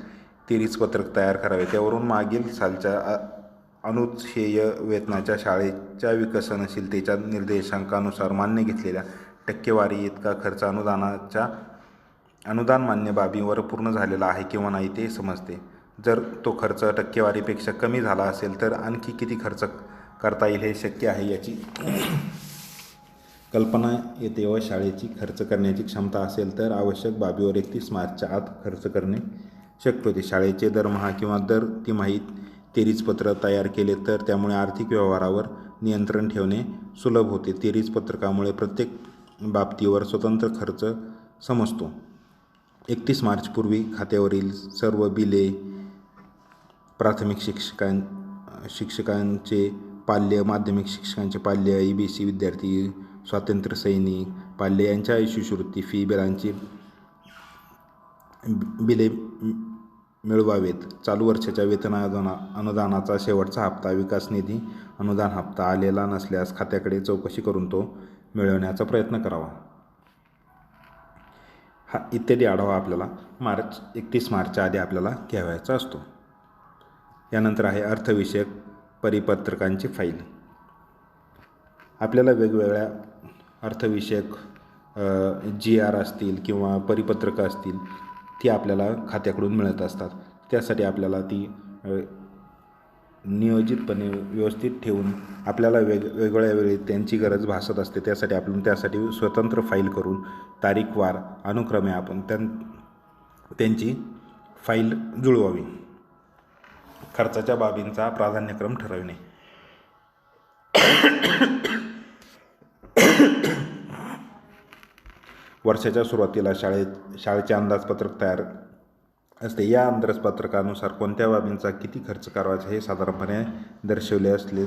तेरीचपत्रक तयार करावे. त्यावरून मागील सालच्या अनुच्छेय वेतनाच्या शाळेच्या विकसनशीलतेच्या निर्देशांकानुसार मान्य घेतलेल्या टक्केवारी इतका खर्च अनुदान मान्य बाबीवर पूर्ण झालेला आहे किंवा नाही ते समजते. जर तो खर्च टक्केवारीपेक्षा कमी झाला असेल तर आणखी किती खर्च करता येईल हे शक्य आहे याची कल्पना येते व शाळेची खर्च करण्याची क्षमता असेल तर आवश्यक बाबीवर 31 मार्चच्या आत खर्च करणे शक्य होते. शाळेचे दरमहा किंवा दर तिमाहीत तेरीचपत्र तयार केले तर त्यामुळे आर्थिक व्यवहारावर नियंत्रण ठेवणे सुलभ होते. तेरीचपत्रकामुळे प्रत्येक बाबतीवर स्वतंत्र खर्च समजतो. 31 मार्चपूर्वी खात्यावरील सर्व बिले, प्राथमिक शिक्षकांचे पाल्य, माध्यमिक शिक्षकांचे पाल्य, EBC विद्यार्थी, स्वातंत्र्य सैनिक पाल्य यांच्या शिष्यवृत्ती फी बिलांची बिले मिळवावेत. चालू वर्षाच्या वेतन अनुदानाचा शेवटचा हप्ता, विकास निधी अनुदान हप्ता आलेला नसल्यास खात्याकडे चौकशी करून तो मिळवण्याचा प्रयत्न करावा. हा इत्यादी आढावा आपल्याला 31 मार्चच्या आधी आपल्याला घ्यावयाचा असतो. यानंतर आहे अर्थविषयक परिपत्रकांची फाईल. आपल्याला वेगवेगळ्या अर्थविषयक GR असतील किंवा परिपत्रकं असतील ती आपल्याला खात्याकडून मिळत असतात. त्यासाठी आपल्याला ती नियोजितपणे व्यवस्थित ठेवून आपल्याला वेगवेगळ्या वेळी त्यांची गरज भासत असते. त्यासाठी स्वतंत्र फाईल करून तारीखवार अनुक्रमे आपण त्यांची फाईल जुळवावी. खर्चाच्या बाबींचा प्राधान्यक्रम ठरविणे. वर्षाच्या सुरुवातीला शाळेचे अंदाजपत्रक तयार असते. या अंदाजपत्रकानुसार कोणत्या बाबींचा किती खर्च करायचा हे साधारणपणे दर्शवले असले,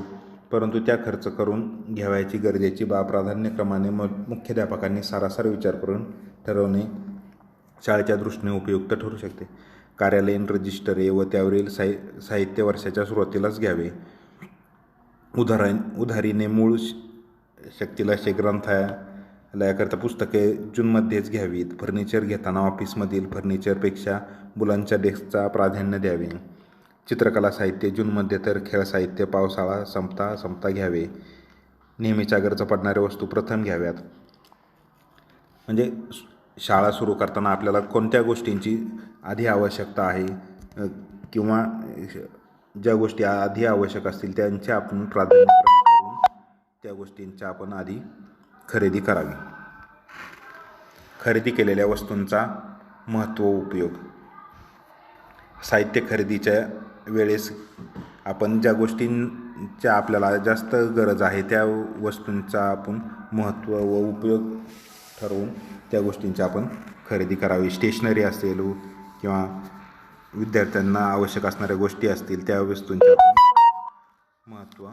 परंतु त्या खर्च करून घ्यावयाची गरजेची बाब प्राधान्यक्रमाने मुख्याध्यापकांनी सारासार विचार करून ठरवणे शाळेच्या दृष्टीने उपयुक्त ठरू शकते. कार्यालयीन रजिस्टरे व त्यावरील साहित्य वर्षाच्या सुरुवातीलाच घ्यावे. उधारीने मूळ शक्तीलाशे ग्रंथालयाकरता पुस्तके जूनमध्येच घ्यावीत. फर्निचर घेताना ऑफिसमधील फर्निचरपेक्षा मुलांच्या डेस्कचा प्राधान्य द्यावे. चित्रकला साहित्य जूनमध्ये तर खेळ साहित्य पावसाळा संपता घ्यावे. नेहमीच्या गरजा पडणाऱ्या वस्तू प्रथम घ्याव्यात. म्हणजे शाळा सुरू करताना आपल्याला कोणत्या गोष्टींची आधी आवश्यकता आहे किंवा ज्या गोष्टी आधी आवश्यक असतील त्यांच्या आपण प्राधान्यक्रम करून त्या गोष्टींच्या आपण आधी खरेदी करावी. खरेदी केलेल्या वस्तूंचा महत्त्व उपयोग. साहित्य खरेदीच्या वेळेस आपण ज्या गोष्टींच्या आपल्याला जास्त गरज आहे त्या वस्तूंचा आपण महत्त्व व उपयोग ठरवून त्या गोष्टींची आपण खरेदी करावी. स्टेशनरी असेल किंवा विद्यार्थ्यांना आवश्यक असणाऱ्या गोष्टी असतील त्या वस्तूंचे आपण महत्त्व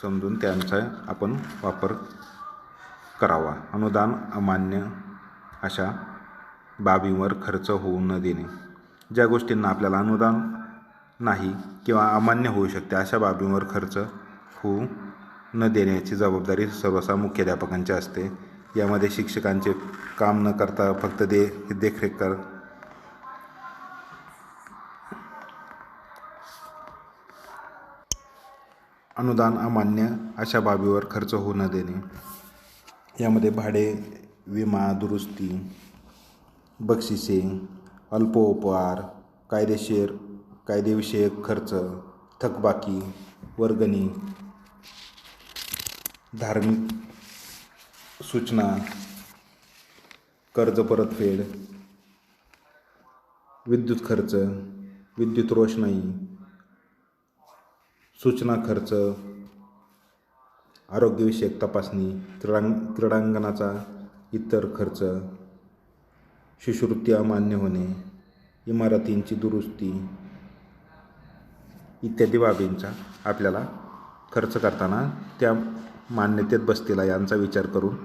समजून त्यांचा आपण वापर करावा. अनुदान अमान्य अशा बाबींवर खर्च होऊ न देणे. ज्या गोष्टींना आपल्याला अनुदान नाही किंवा अमान्य होऊ शकते अशा बाबींवर खर्च होऊ न देण्याची जबाबदारी सर्वसा मुख्याध्यापकांची असते. यामध्ये शिक्षकांचे काम न करता फक्त देखरेख अनुदान अमान्य अशा बाबीवर खर्च होऊ न देणे. यामध्ये भाडे, विमा दुरुस्ती, बक्षिसे, अल्पोपहार, कायदेविषयक खर्च, थकबाकी, वर्गणी, धार्मिक सूचना, कर्ज परतफेड, विद्युत खर्च, विद्युत रोषणाई, सूचना खर्च, आरोग्यविषयक तपासणी, क्रीडांगणाचा इतर खर्च, शिष्यवृत्ती अमान्य होणे, इमारतींची दुरुस्ती इत्यादी बाबींचा आपल्याला खर्च करताना त्या मान्यतेत बसतील यांचा विचार करून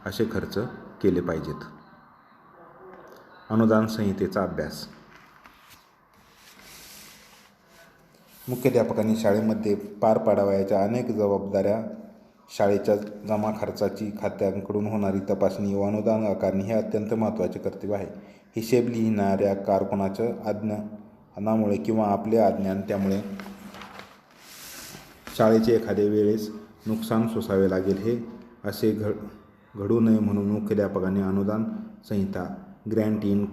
असे खर्च केले पाहिजेत. अनुदान संहितेचा अभ्यास. मुख्याध्यापकांनी शाळेमध्ये पार पाडावयाच्या अनेक जबाबदाऱ्या, शाळेच्या जमा खर्चाची खात्यांकडून होणारी तपासणी व अनुदान आकारणी हे अत्यंत महत्त्वाचे कर्तव्य आहे. हिशेब लिहिणाऱ्या कारकुनाच्या अज्ञानामुळे किंवा आपले अज्ञान त्यामुळे शाळेचे एखाद्या वेळेस नुकसान सोसावे लागेल हे असे घडू नये म्हणून मुख्याध्यापकांनी अनुदान संहिता, ग्रँट इन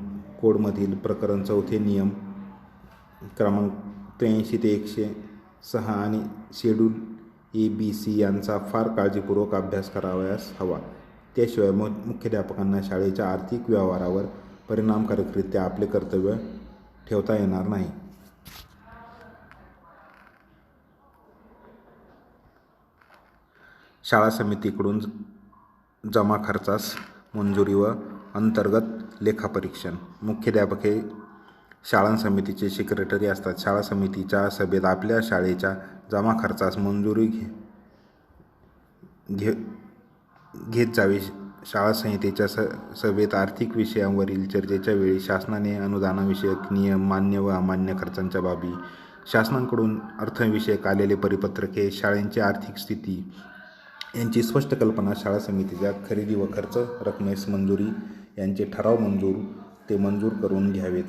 कोडमधील प्रकरण 4 नियम क्रमांक 83 ते 106 आणि शेड्यूल ABC यांचा फार काळजीपूर्वक अभ्यास करावयास हवा. त्याशिवाय मुख्याध्यापकांना शाळेच्या आर्थिक व्यवहारावर परिणामकारकरित्या आपले कर्तव्य ठेवता येणार नाही. शाळा समितीकडून जमा खर्चास मंजुरी व अंतर्गत लेखापरीक्षण. मुख्याध्यापक हे शाळा समितीचे सेक्रेटरी असतात. शाळा समितीच्या सभेत आपल्या शाळेच्या जमा खर्चास मंजुरी घेत जावी. शाळा समितीच्या सभेत आर्थिक विषयांवरील चर्चेच्या वेळी शासनाने अनुदानविषयक नियम, मान्य व अमान्य खर्चांच्या बाबी, शासनाकडून अर्थविषयक आलेले परिपत्रके, शाळेची आर्थिक स्थिती यांची स्पष्ट कल्पना, शाळा समितीच्या खरेदी व खर्च रकमेस मंजुरी यांचे ठराव ते मंजूर करून घ्यावेत.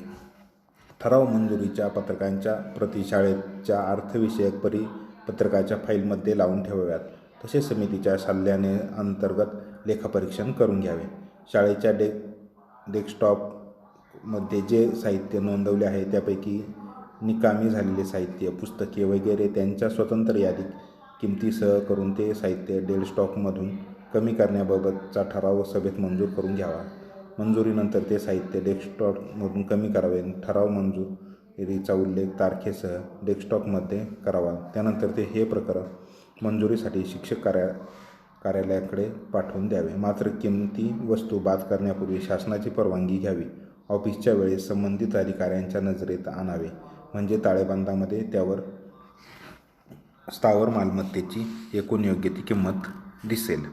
ठराव मंजुरीच्या पत्रकांच्या प्रती शाळेच्या अर्थविषयक परिपत्रकाच्या फाईलमध्ये लावून ठेवाव्यात. तसेच समितीच्या सल्ल्याने अंतर्गत लेखापरीक्षण करून घ्यावे. शाळेच्या डेस्कटॉपमध्ये जे साहित्य नोंदवले आहे त्यापैकी निकामी झालेले साहित्य, पुस्तके वगैरे त्यांच्या स्वतंत्र यादी किमतीसह करून ते साहित्य डेस्कटॉपमधून कमी करण्याबाबतचा ठराव सभेत मंजूर करून घ्यावा. मंजुरीनंतर ते साहित्य डेस्कटॉपमधून कमी करावे. ठराव मंजुरीचा उल्लेख तारखेसह डेस्कटॉपमध्ये करावा. त्यानंतर हे प्रकरण मंजुरीसाठी शिक्षक कार्यालयाकडे पाठवून द्यावे. मात्र किमती वस्तू बाद करण्यापूर्वी शासनाची परवानगी घ्यावी. ऑफिसच्या वेळेस संबंधित अधिकाऱ्यांच्या नजरेत आणावे, म्हणजे ताळेबंदामध्ये त्यावर स्थावर मालमत्तेची एकूण योग्य ती किंमत दिसेल.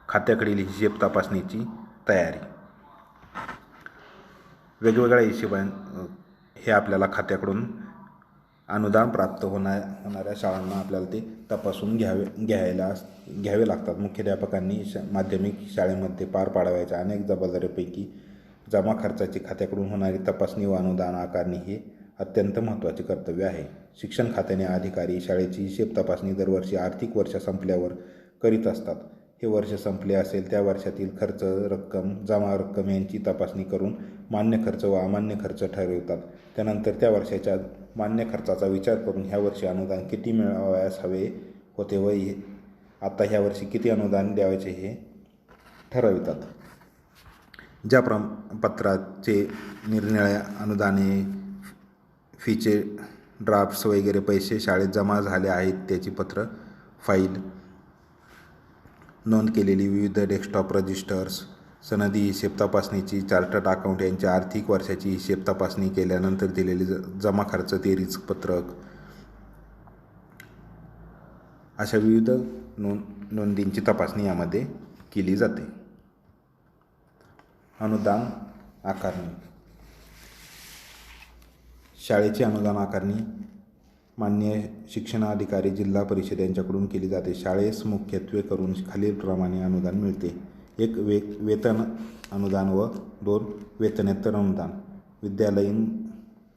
खात्याकडील हिशेब तपासणीची तयारी. वेगवेगळ्या हे आपल्याला खात्याकडून अनुदान प्राप्त होणाऱ्या शाळांना आपल्याला ते तपासून घ्यावे लागतात. मुख्याध्यापकांनी माध्यमिक शाळेमध्ये पार पाडावयाच्या अनेक जबाबदाऱ्यांपैकी जमा खर्चाची खात्याकडून होणारी तपासणी व अनुदान आकारणी हे अत्यंत महत्त्वाचे कर्तव्य आहे. शिक्षण खात्याने अधिकारी शाळेची हिशेब तपासणी दरवर्षी आर्थिक वर्ष संपल्यावर करीत असतात. हे वर्ष संपले असेल त्या वर्षातील खर्च रक्कम, जमा रक्कम यांची तपासणी करून मान्य खर्च व अमान्य खर्च ठरवितात. त्यानंतर त्या वर्षाच्या मान्य खर्चाचा विचार करून ह्या वर्षी अनुदान किती मिळवावयास हवे होते व आता ह्या वर्षी किती अनुदान द्यावयाचे हे ठरवितात. ज्या पत्राचे निरनिराळ्या अनुदाने, फीचे ड्राफ्ट्स वगैरे पैसे शाळेत जमा झाले आहेत त्याची पत्र, फाईल, नोंद केलेली विविध डेस्कटॉप रजिस्टर्स, सनदी हिशेब तपासणीची, चार्टर्ड अकाउंट यांच्या आर्थिक वर्षाची हिशेब तपासणी केल्यानंतर दिलेली जमा खर्च तेरीच पत्रक अशा विविध नोंदींची तपासणी यामध्ये केली जाते. अनुदान आकारणी. शाळेची अनुदान आकारणी मान्य शिक्षणाधिकारी, जिल्हा परिषद यांच्याकडून केली जाते. शाळेस मुख्यत्वे करून खालीलप्रमाणे अनुदान मिळते. 1. वेतन अनुदान व 2. वेतनेतर अनुदान.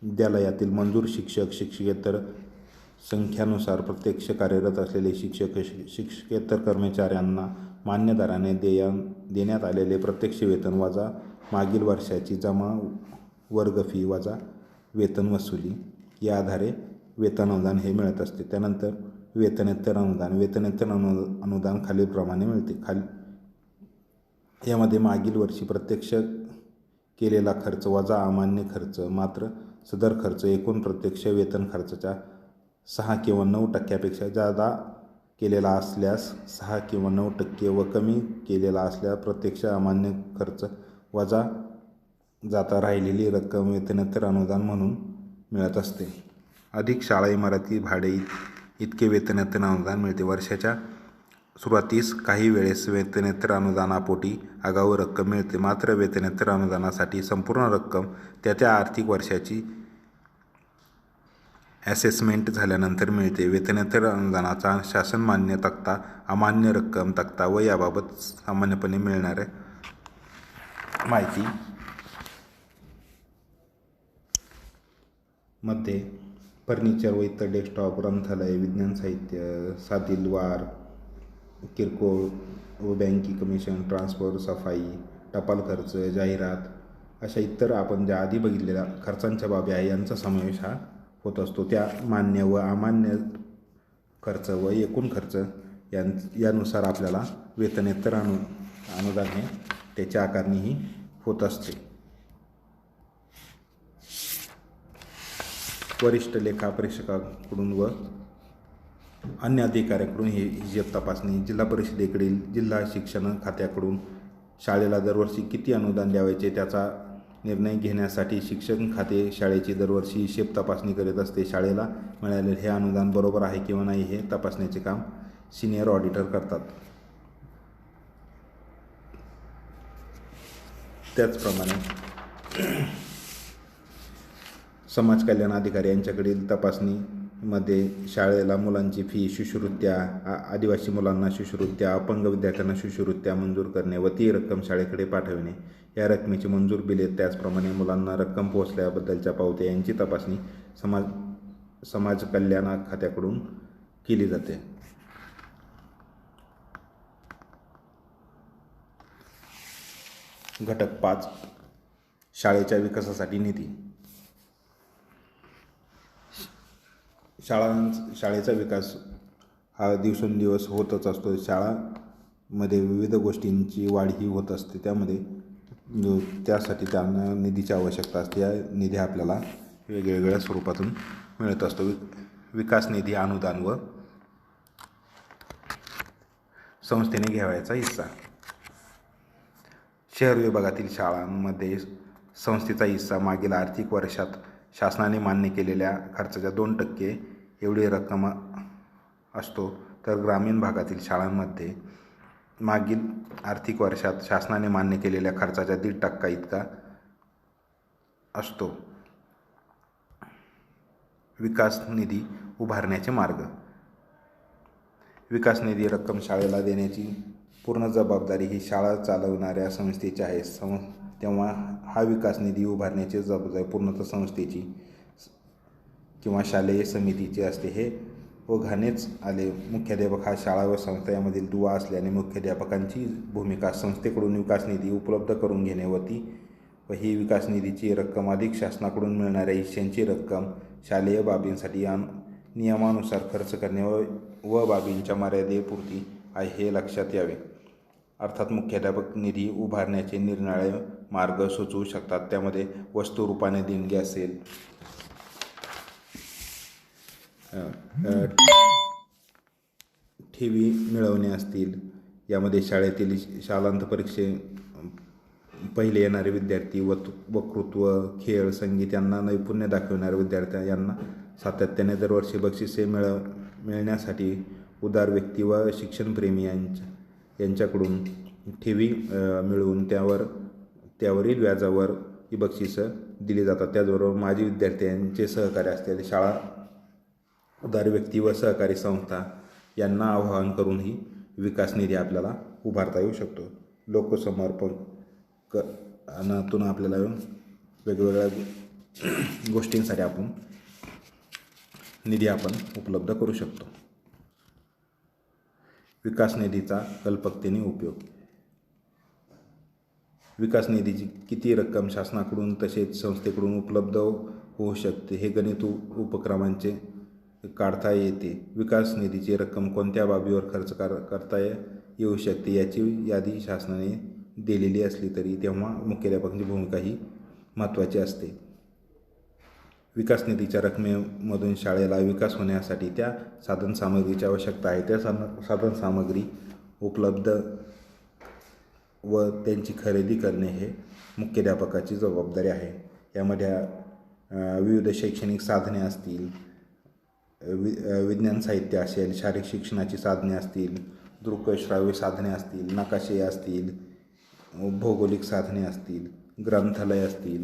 विद्यालयातील मंजूर शिक्षक, शिक्षकेतर संख्यानुसार प्रत्यक्ष कार्यरत असलेले शिक्षक, शिक्षकेतर कर्मचाऱ्यांना मान्य दराने देण्यात आलेले प्रत्यक्ष वेतन वजा मागील वर्षाची जमा वर्ग फी वजा वेतन वसुली या आधारे वेतन अनुदान हे मिळत असते. त्यानंतर वेतनेतर अनुदान. वेतनेतर अनुदान खालीलप्रमाणे मिळते. यामध्ये मागील वर्षी प्रत्यक्ष केलेला खर्च वजा अमान्य खर्च, मात्र सदर खर्च एकूण प्रत्यक्ष वेतन खर्चाच्या 6 किंवा 9% जादा केलेला असल्यास 6 किंवा 9% व कमी केलेला असल्यास प्रत्यक्ष अमान्य खर्च वजा जाता राहिलेली रक्कम वेतनेतर अनुदान म्हणून मिळत असते. अधिक शाळा इमारती भाडे इतके वेतनेतर अनुदान मिळते. वर्षाच्या सुरुवातीस काही वेळेस वेतनेतर अनुदानापोटी आगाऊ रक्कम मिळते. मात्र वेतनेतर अनुदानासाठी संपूर्ण रक्कम त्या आर्थिक वर्षाची ॲसेसमेंट झाल्यानंतर मिळते. वेतनेतर अनुदानाचा शासनमान्य तक्ता, अमान्य रक्कम तक्ता व याबाबत सामान्यपणे मिळणाऱ्या माहिती मध्ये फर्निचर व इतर डेस्कटॉप, ग्रंथालय, विज्ञान साहित्य, साधील वार, किरकोळ व बँकिंग कमिशन, ट्रान्सफर, सफाई, टपाल खर्च, जाहिरात अशा इतर आपण ज्या आधी बघितलेल्या खर्चांच्या बाबी आहे यांचा समावेश हा होत असतो. त्या मान्य व अमान्य खर्च व एकूण खर्च यानुसार आपल्याला वेतनेतर अनुदान हे त्याची आकारणीही होत असते. वरिष्ठ लेखापरीक्षकाकडून व अन्य अधिकाऱ्याकडून ही हिशेब तपासणी, जिल्हा परिषदेकडील जिल्हा शिक्षण खात्याकडून शाळेला दरवर्षी किती अनुदान द्यावयाचे त्याचा निर्णय घेण्यासाठी शिक्षण खाते शाळेची दरवर्षी हिशेब तपासणी करीत असते. शाळेला मिळालेले हे अनुदान बरोबर आहे किंवा नाही हे तपासण्याचे काम सिनियर ऑडिटर करतात. त्याचप्रमाणे समाज कल्याण अधिकारी यांच्याकडील तपासणीमध्ये शाळेला मुलांची फी, शिष्यवृत्त्या, आदिवासी मुलांना शिष्यवृत्त्या, अपंग विद्यार्थ्यांना शिष्यवृत्त्या मंजूर करणे व ती रक्कम शाळेकडे पाठविणे, या रकमेची मंजूर बिले, त्याचप्रमाणे मुलांना रक्कम पोहोचल्याबद्दलच्या पावत्या यांची तपासणी समाज कल्याण खात्याकडून केली जाते. घटक 5 शाळेच्या विकासासाठी निधी. शाळेचा विकास हा दिवसेंदिवस होतच असतो. शाळांमध्ये विविध गोष्टींची वाढ ही होत असते. त्यासाठी त्यांना निधीची आवश्यकता असते. या निधी आपल्याला वेगवेगळ्या स्वरूपातून मिळत असतो. विकास निधी, अनुदान व संस्थेने घ्यावयाचा हिस्सा. शहर विभागातील शाळांमध्ये संस्थेचा हिस्सा मागील आर्थिक वर्षात शासनाने मान्य केलेल्या खर्चाच्या 2% एवढी रक्कम असतो. तर ग्रामीण भागातील शाळांमध्ये मागील आर्थिक वर्षात शासनाने मान्य केलेल्या खर्चाच्या 1.5% इतका असतो. विकास निधी उभारण्याचे मार्ग. विकास निधी रक्कम शाळेला देण्याची पूर्ण जबाबदारी ही शाळा चालवणाऱ्या संस्थेची आहे. तेव्हा हा विकास निधी उभारण्याची जबाबदारी पूर्णतः संस्थेची किंवा शालेय समितीची असते. हे ओघानेच आले. मुख्याध्यापक हा शाळा व संस्था यामधील दुवा असल्याने मुख्याध्यापकांची भूमिका संस्थेकडून विकास निधी उपलब्ध करून घेणे व ही विकास निधीची रक्कम अधिक शासनाकडून मिळणाऱ्या हिश्श्यांची रक्कम शालेय बाबींसाठी नियमानुसार खर्च करणे व बाबींच्या मर्यादेपुरती आहे हे लक्षात यावे. अर्थात मुख्याध्यापक निधी उभारण्याचे निरनिराळे मार्ग सुचवू शकतात. त्यामध्ये वस्तू रूपाने देणगी असेल, ठेवी मिळवणे असतील, यामध्ये शाळेतील शालांत परीक्षे पहिले येणारे विद्यार्थी, वक्तृत्व, खेळ, संगीत यांना नैपुण्य दाखविणाऱ्या विद्यार्थ्यांना यांना सातत्याने दरवर्षी बक्षिसे मिळण्यासाठी उदार व्यक्ती व शिक्षणप्रेमी यांच्याकडून ठेवी मिळवून त्यावरील व्याजावर ही बक्षिसं दिली जातात. त्याचबरोबर माजी विद्यार्थ्यांचे सहकारी असलेले शाळा, उदार व्यक्ती व सहकारी संस्था यांना आवाहन करून ही विकास निधी आपल्याला उभारता येऊ शकतो. लोकसमर्पणातून आपल्याला वेगवेगळ्या गोष्टींसाठी निधी आपण उपलब्ध करू शकतो. विकास निधीचा कल्पकतेने उपयोग. विकास निधीची किती रक्कम शासनाकडून तसेच संस्थेकडून उपलब्ध होऊ शकते हे गणित उपक्रमांचे काढता येते. विकास निधीची रक्कम कोणत्या बाबीवर खर्च करता येऊ शकते याची यादी शासनाने दिलेली असली तरी तेव्हा मुख्याध्यापकांची भूमिका ही महत्त्वाची असते. विकास निधीच्या रकमेमधून शाळेला विकास होण्यासाठी त्या साधनसामग्रीची आवश्यकता आहे. त्या साधनसामग्री उपलब्ध व त्यांची खरेदी करणे हे मुख्याध्यापकाची जबाबदारी आहे. यामध्ये विविध शैक्षणिक साधने असतील, विज्ञान साहित्य असेल, शारीरिक शिक्षणाची साधने असतील, दृकश्राव्य साधने असतील, नकाशे असतील, भौगोलिक साधने असतील, ग्रंथालय असतील,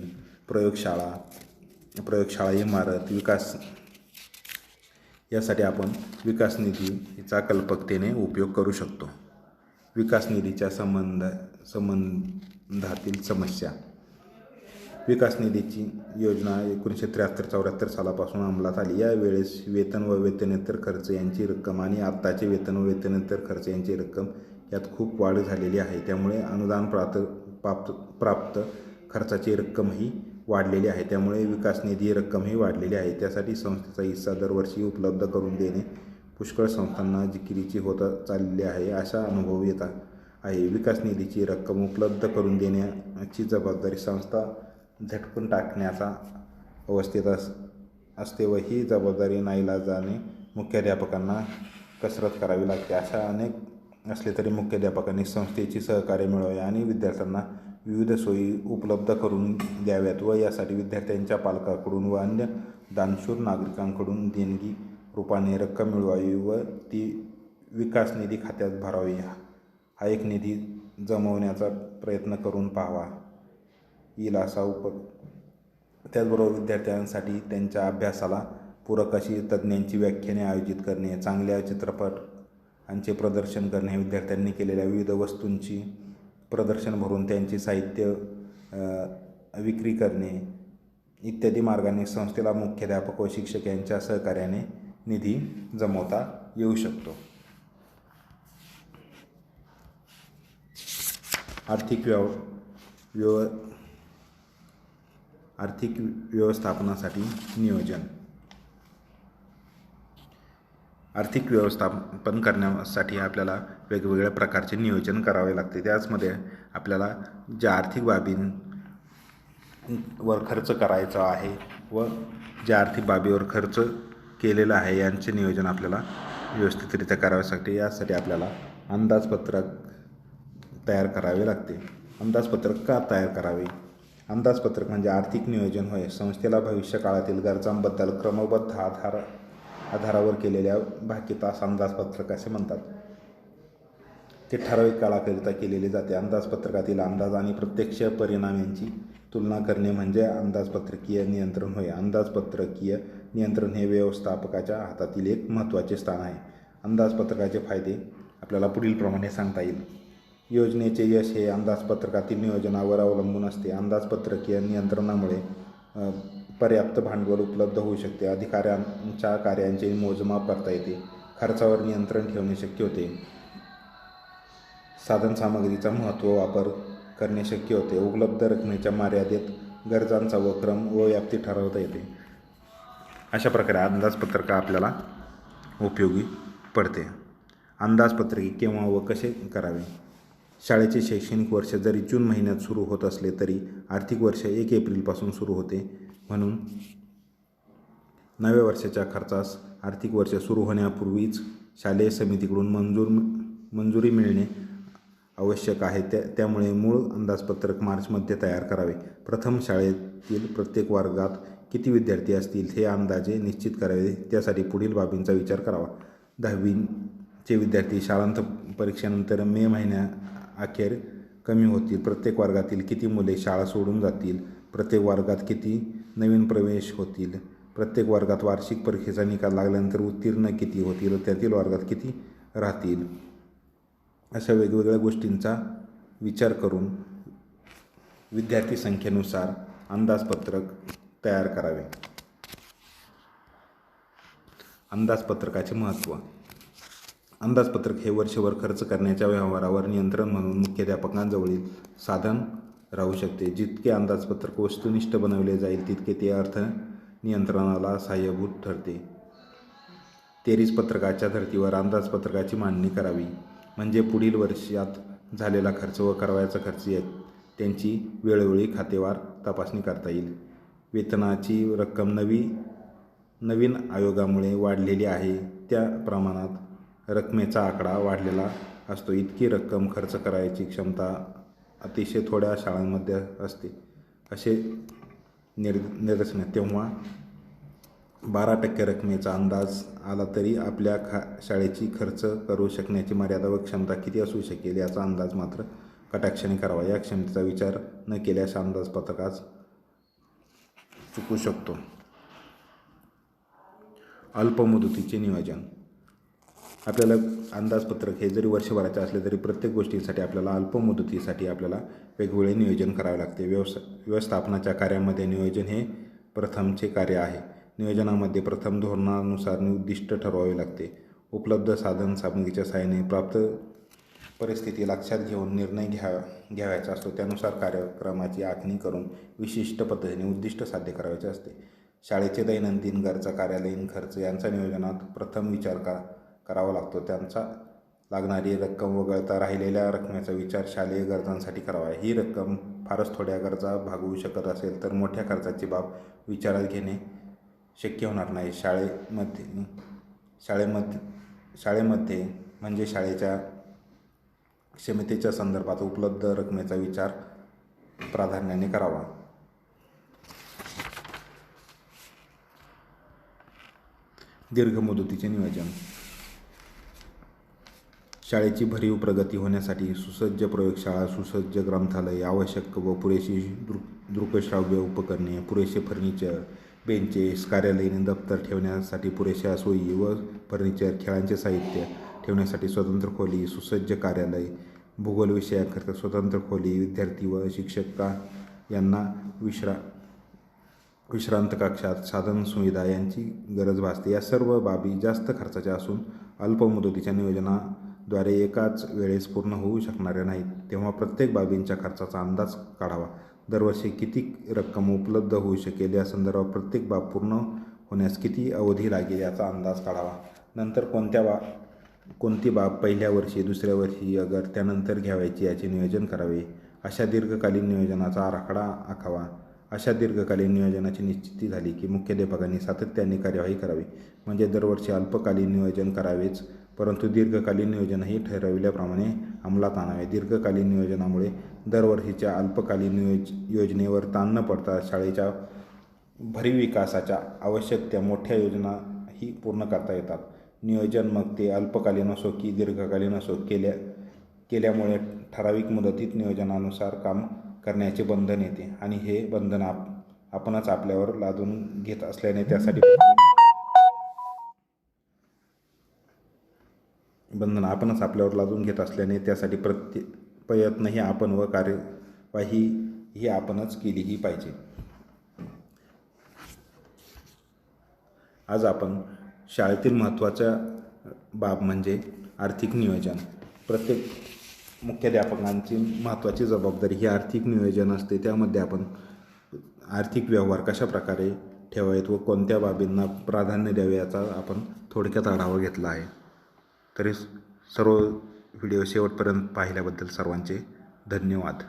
प्रयोगशाळा इमारत विकास यासाठी आपण विकास निधीचा कल्पकतेने उपयोग करू शकतो. विकास निधीच्या संबंधातील समस्या. विकास निधीची योजना 1973-74 सालापासून अंमलात आली. यावेळेस वेतन व वेतनेतर खर्च यांची रक्कम आणि आत्ताचे वेतन व वेतनेतर खर्च यांची रक्कम यात खूप वाढ झालेली आहे. त्यामुळे अनुदान प्राप्त खर्चाची रक्कमही वाढलेली आहे. त्यामुळे विकास निधी रक्कमही वाढलेली आहे. त्यासाठी संस्थेचा हिस्सा दरवर्षी उपलब्ध करून देणे पुष्कळ संस्थांना जिकिरीची होत चाललेली आहे, असा अनुभव येत आहे. विकास निधीची रक्कम उपलब्ध करून देण्याची जबाबदारी संस्था झटकून टाकण्याचा अवस्थेत असते व ही जबाबदारी नाईलाजाने मुख्याध्यापकांना कसरत करावी लागते. अशा अनेक असले तरी मुख्याध्यापकांनी संस्थेची सहकार्य मिळावे आणि विद्यार्थ्यांना विविध सोयी उपलब्ध करून द्याव्यात व यासाठी विद्यार्थ्यांच्या पालकांकडून व अन्य दानशूर नागरिकांकडून देणगी रूपाने रक्कम मिळवावी व ती विकास निधी खात्यात भरावी. हा एक निधी जमवण्याचा प्रयत्न करून पाहावा येईल असा त्याचबरोबर विद्यार्थ्यांसाठी त्यांच्या अभ्यासाला पूरक अशी तज्ज्ञांची व्याख्याने आयोजित करणे, चांगल्या चित्रपटांचे प्रदर्शन करणे, विद्यार्थ्यांनी केलेल्या विविध वस्तूंची प्रदर्शन भरून त्यांचे साहित्य विक्री करणे इत्यादी मार्गाने संस्थेला मुख्याध्यापक व शिक्षक यांच्या सहकार्याने निधी जमवता येऊ शकतो. आर्थिक व्यवस्थापनासाठी नियोजन. आर्थिक व्यवस्थापन करण्यासाठी आपल्याला वेगवेगळ्या प्रकारचे नियोजन करावे लागते. त्याचमध्ये आपल्याला ज्या आर्थिक बाबींवर खर्च करायचा आहे व ज्या आर्थिक बाबीवर खर्च केलेला आहे यांचे नियोजन आपल्याला व्यवस्थितरित्या करावे. यासाठी आपल्याला अंदाजपत्रक तयार करावे लागते. अंदाजपत्रक का तयार करावे? अंदाजपत्रक म्हणजे आर्थिक नियोजन होय. संस्थेला भविष्यकाळातील गरजांबद्दल क्रमबद्ध आधारावर केलेल्या भाकितास अंदाजपत्रक असे म्हणतात. ते ठराविक काळाकरिता केलेले जाते. अंदाजपत्रकातील अंदाज आणि प्रत्यक्ष परिणामांची तुलना करणे म्हणजे अंदाजपत्रकीय नियंत्रण होय. अंदाजपत्रकीय नियंत्रण हे व्यवस्थापकाच्या हातातील एक महत्त्वाचे स्थान आहे. अंदाजपत्रकाचे फायदे आपल्याला पुढीलप्रमाणे सांगता येईल. योजनेचे यश हे अंदाजपत्रकातील नियोजनावर अवलंबून असते. अंदाजपत्रकीय नियंत्रणामुळे पर्याप्त भांडवल उपलब्ध होऊ शकते. अधिकाऱ्यांच्या कार्यांचे मोजमाप करता येते. खर्चावर नियंत्रण ठेवणे शक्य होते. साधनसामग्रीचा महत्त्व वापर करणे शक्य होते. उपलब्ध रकमेच्या मर्यादेत गरजांचा क्रम व व्याप्ती ठरवता येते. अशा प्रकारे अंदाजपत्रक आपल्याला उपयोगी पडते. अंदाजपत्रक केव्हा व कसे करावे? शाळेचे शैक्षणिक वर्ष जरी जून महिन्यात सुरू होत असले तरी आर्थिक वर्ष 1 एप्रिलपासून सुरू होते. म्हणून नव्या वर्षाच्या खर्चास आर्थिक वर्ष सुरू होण्यापूर्वीच शालेय समितीकडून मंजुरी मिळणे आवश्यक आहे. त्यामुळे मूळ अंदाजपत्रक मार्चमध्ये तयार करावे. प्रथम शाळेतील प्रत्येक वर्गात किती विद्यार्थी असतील हे अंदाजे निश्चित करावे. त्यासाठी पुढील बाबींचा विचार करावा. 10वीचे विद्यार्थी शाळांत परीक्षेनंतर मे महिन्याअखेर कमी होतील. प्रत्येक वर्गातील किती मुले शाळा सोडून जातील? प्रत्येक वर्गात किती नवीन प्रवेश होतील? प्रत्येक वर्गात वार्षिक परीक्षेचा निकाल लागल्यानंतर उत्तीर्ण किती होतील? त्यातील वर्गात किती राहतील? अशा वेगवेगळ्या गोष्टींचा विचार करून विद्यार्थी संख्येनुसार अंदाजपत्रक तयार करावे. अंदाजपत्रकाचे महत्त्व. अंदाजपत्रक हे वर्षभर खर्च करण्याच्या व्यवहारावर नियंत्रण म्हणून मुख्याध्यापकांजवळील साधन राहू शकते. जितके अंदाजपत्रक वस्तुनिष्ठ बनवले जाईल तितके ते अर्थ नियंत्रणाला सहाय्यभूत ठरते. 33 पत्रकाच्या धर्तीवर अंदाजपत्रकाची मांडणी करावी. म्हणजे पुढील वर्षात झालेला खर्च व करावयाचा खर्च त्यांची वेळोवेळी खातेवार तपासणी करता येईल. वेतनाची रक्कम नवीन आयोगामुळे वाढलेली आहे त्या प्रमाणात रकमेचा आकडा वाढलेला असतो. इतकी रक्कम खर्च करायची क्षमता अतिशय थोड्या शाळांमध्ये असते असे निदर्शनात. तेव्हा 12% रकमेचा अंदाज आला तरी आपल्या शाळेची खर्च करू शकण्याची मर्यादा व क्षमता किती असू शकेल याचा अंदाज मात्र कटाक्षाने करावा. या क्षमतेचा विचार न केल्यास अंदाजपत्रकाच चुकू शकतो. अल्पमुदतीचे नियोजन. आपल्याला अंदाजपत्रक हे जरी वर्षभराचे असले तरी प्रत्येक गोष्टीसाठी आपल्याला अल्पमुदतीसाठी आपल्याला वेगवेगळे नियोजन करावे लागते. व्यवस्थापनाच्या कार्यामध्ये नियोजन हे प्रथमचे कार्य आहे. नियोजनामध्ये प्रथम धोरणानुसार उद्दिष्ट ठरवावे लागते. उपलब्ध साधन सामग्रीच्या सहाय्याने प्राप्त परिस्थिती लक्षात घेऊन निर्णय घ्यायचा असतो. त्यानुसार कार्यक्रमाची आखणी करून विशिष्ट पद्धतीने उद्दिष्ट साध्य करायचे असते. शाळेचे दैनंदिन गरजा, कार्यालयीन खर्च यांचा नियोजनात प्रथम विचार करावा लागतो. त्यांचा लागणारी रक्कम वगळता राहिलेल्या रकमेचा विचार शालेय गरजांसाठी करावा. ही रक्कम फारच थोड्या गरजा भागवू शकत असेल तर मोठ्या खर्चाची बाब विचारात घेणे शक्य होणार नाही. शाळेमध्ये म्हणजे शाळेच्या क्षमतेच्या संदर्भात उपलब्ध रकमेचा विचार प्राधान्याने करावा. दीर्घ मुदतीचे नियोजन. शाळेची भरीव प्रगती होण्यासाठी सुसज्ज प्रयोगशाळा, सुसज्ज ग्रंथालय, आवश्यक व पुरेशी दृकश्राव्य उपकरणे, पुरेसे फर्निचर, बेंचेस, कार्यालयीन दप्तर ठेवण्यासाठी पुरेशा सोयी व फर्निचर, खेळांचे साहित्य ठेवण्यासाठी स्वतंत्र खोली, सुसज्ज कार्यालय, भूगोल विषयाकरिता स्वतंत्र खोली, विद्यार्थी व शिक्षक यांना विश्रांत कक्षात साधन सुविधा यांची गरज भासते. या सर्व बाबी जास्त खर्चाच्या असून अल्पमुदतीच्या नियोजनाद्वारे एकाच वेळेस पूर्ण होऊ शकणाऱ्या नाहीत. तेव्हा प्रत्येक बाबींच्या खर्चाचा अंदाज काढावा. दरवर्षी किती रक्कम उपलब्ध होऊ शकेल या संदर्भात प्रत्येक बाब पूर्ण होण्यास किती अवधी लागेल याचा अंदाज काढावा. नंतर कोणती बाब पहिल्या वर्षी, दुसऱ्या वर्षी अगर त्यानंतर घ्यावयाची याचे नियोजन करावे. अशा दीर्घकालीन नियोजनाचा आराखडा आखावा. अशा दीर्घकालीन नियोजनाची निश्चिती झाली की मुख्याध्यापकांनी सातत्याने कार्यवाही करावी. म्हणजे दरवर्षी अल्पकालीन नियोजन करावेच, परंतु दीर्घकालीन नियोजनही ठरविल्याप्रमाणे अंमलात आणावे. दीर्घकालीन नियोजनामुळे दरवर्षीच्या अल्पकालीन योजनेवर ताण न पडता शाळेच्या भरीव विकासाच्या आवश्यक त्या मोठ्या योजनाही पूर्ण करता येतात. नियोजन मग ते अल्पकालीन असो की दीर्घकालीन असो केल्यामुळे ठराविक मुदतीत नियोजनानुसार काम करण्याचे बंधन येते आणि हे बंधन आपणच आपल्यावर लादून घेत असल्याने त्यासाठी प्रयत्नही आपण व कार्यवाही ही आपणच केलीही पाहिजे. आज आपण शाळेतील महत्त्वाच्या बाब म्हणजे आर्थिक नियोजन. प्रत्येक मुख्याध्यापकांची महत्त्वाची जबाबदारी ही आर्थिक नियोजन असते. त्यामध्ये आपण आर्थिक व्यवहार कशा प्रकारे ठेवावेत व कोणत्या बाबींना प्राधान्य द्यावे याचा आपण थोडक्यात आढावा घेतला आहे. तरी सर्व व्हिडिओ शेवटपर्यंत पाहिल्याबद्दल सर्वांचे धन्यवाद.